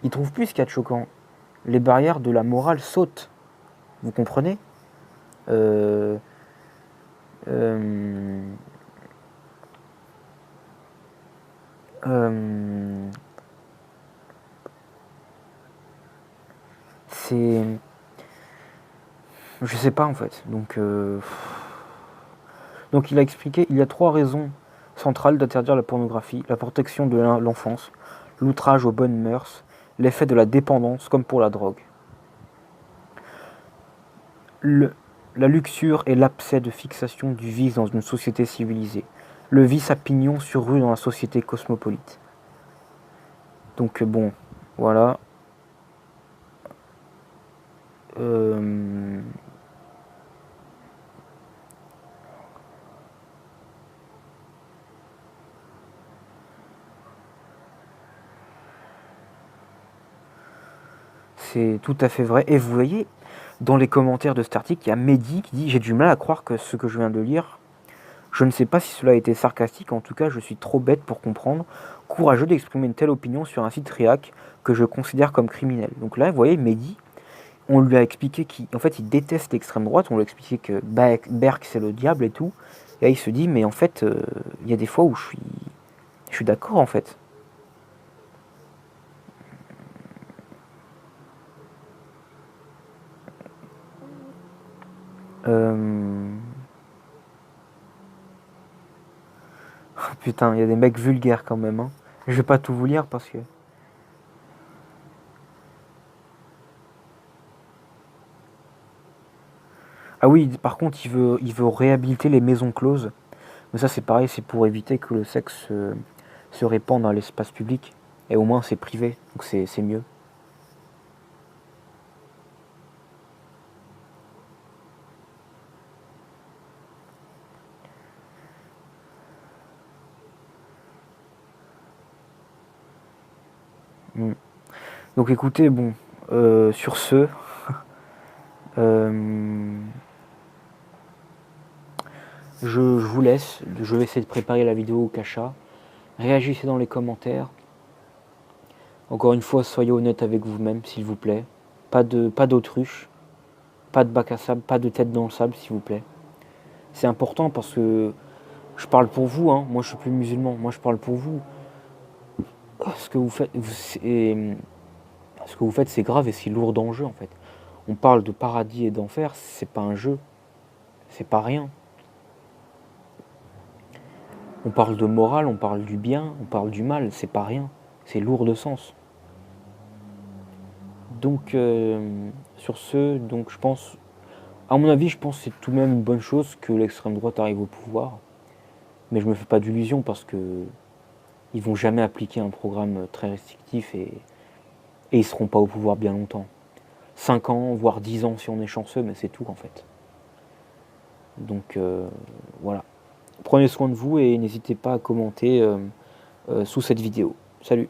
ils trouvent plus ce qu'il y a de choquant. Les barrières de la morale sautent. Vous comprenez euh, euh, euh, C'est... Je sais pas en fait. Donc il a expliqué, il y a 3 raisons centrales d'interdire la pornographie: la protection de l'enfance, l'outrage aux bonnes mœurs, l'effet de la dépendance comme pour la drogue. La luxure est l'abcès de fixation du vice dans une société civilisée. Le vice a pignon sur rue dans la société cosmopolite. Donc bon, voilà. C'est tout à fait vrai. Et vous voyez, dans les commentaires de cet article, il y a Mehdi qui dit: j'ai du mal à croire que ce que je viens de lire. Je ne sais pas si cela a été sarcastique, en tout cas je suis trop bête pour comprendre. Courageux d'exprimer une telle opinion sur un site réac que je considère comme criminel. Donc là, vous voyez, Mehdi, on lui a expliqué qu'en fait il déteste l'extrême droite, on lui a expliqué que Berk c'est le diable et tout. Et là il se dit, mais en fait, il y a des fois où je suis d'accord en fait. Putain, il y a des mecs vulgaires quand même. Hein. Je vais pas tout vous lire parce que... Ah oui, par contre, il veut réhabiliter les maisons closes. Mais ça, c'est pareil, c'est pour éviter que le sexe se répande dans l'espace public. Et au moins, c'est privé, donc c'est mieux. Mm. Donc écoutez, bon, sur ce, euh, je vous laisse. Je vais essayer de préparer la vidéo au Cacha. Réagissez dans les commentaires. Encore une fois, soyez honnête avec vous-même, s'il vous plaît. Pas d'autruche, pas de bac à sable, pas de tête dans le sable, s'il vous plaît. C'est important parce que je parle pour vous, hein. Moi je suis plus musulman, moi je parle pour vous. Ce que vous faites, c'est grave et c'est lourd d'enjeu en fait. On parle de paradis et d'enfer, c'est pas un jeu, c'est pas rien. On parle de morale, on parle du bien, on parle du mal, c'est pas rien, c'est lourd de sens. Donc sur ce, donc je pense, à mon avis, je pense que c'est tout de même une bonne chose que l'extrême droite arrive au pouvoir. Mais je me fais pas d'illusions parce que ils vont jamais appliquer un programme très restrictif et ils seront pas au pouvoir bien longtemps. 5 ans, voire 10 ans si on est chanceux, mais c'est tout en fait. Donc voilà. Prenez soin de vous et n'hésitez pas à commenter sous cette vidéo. Salut!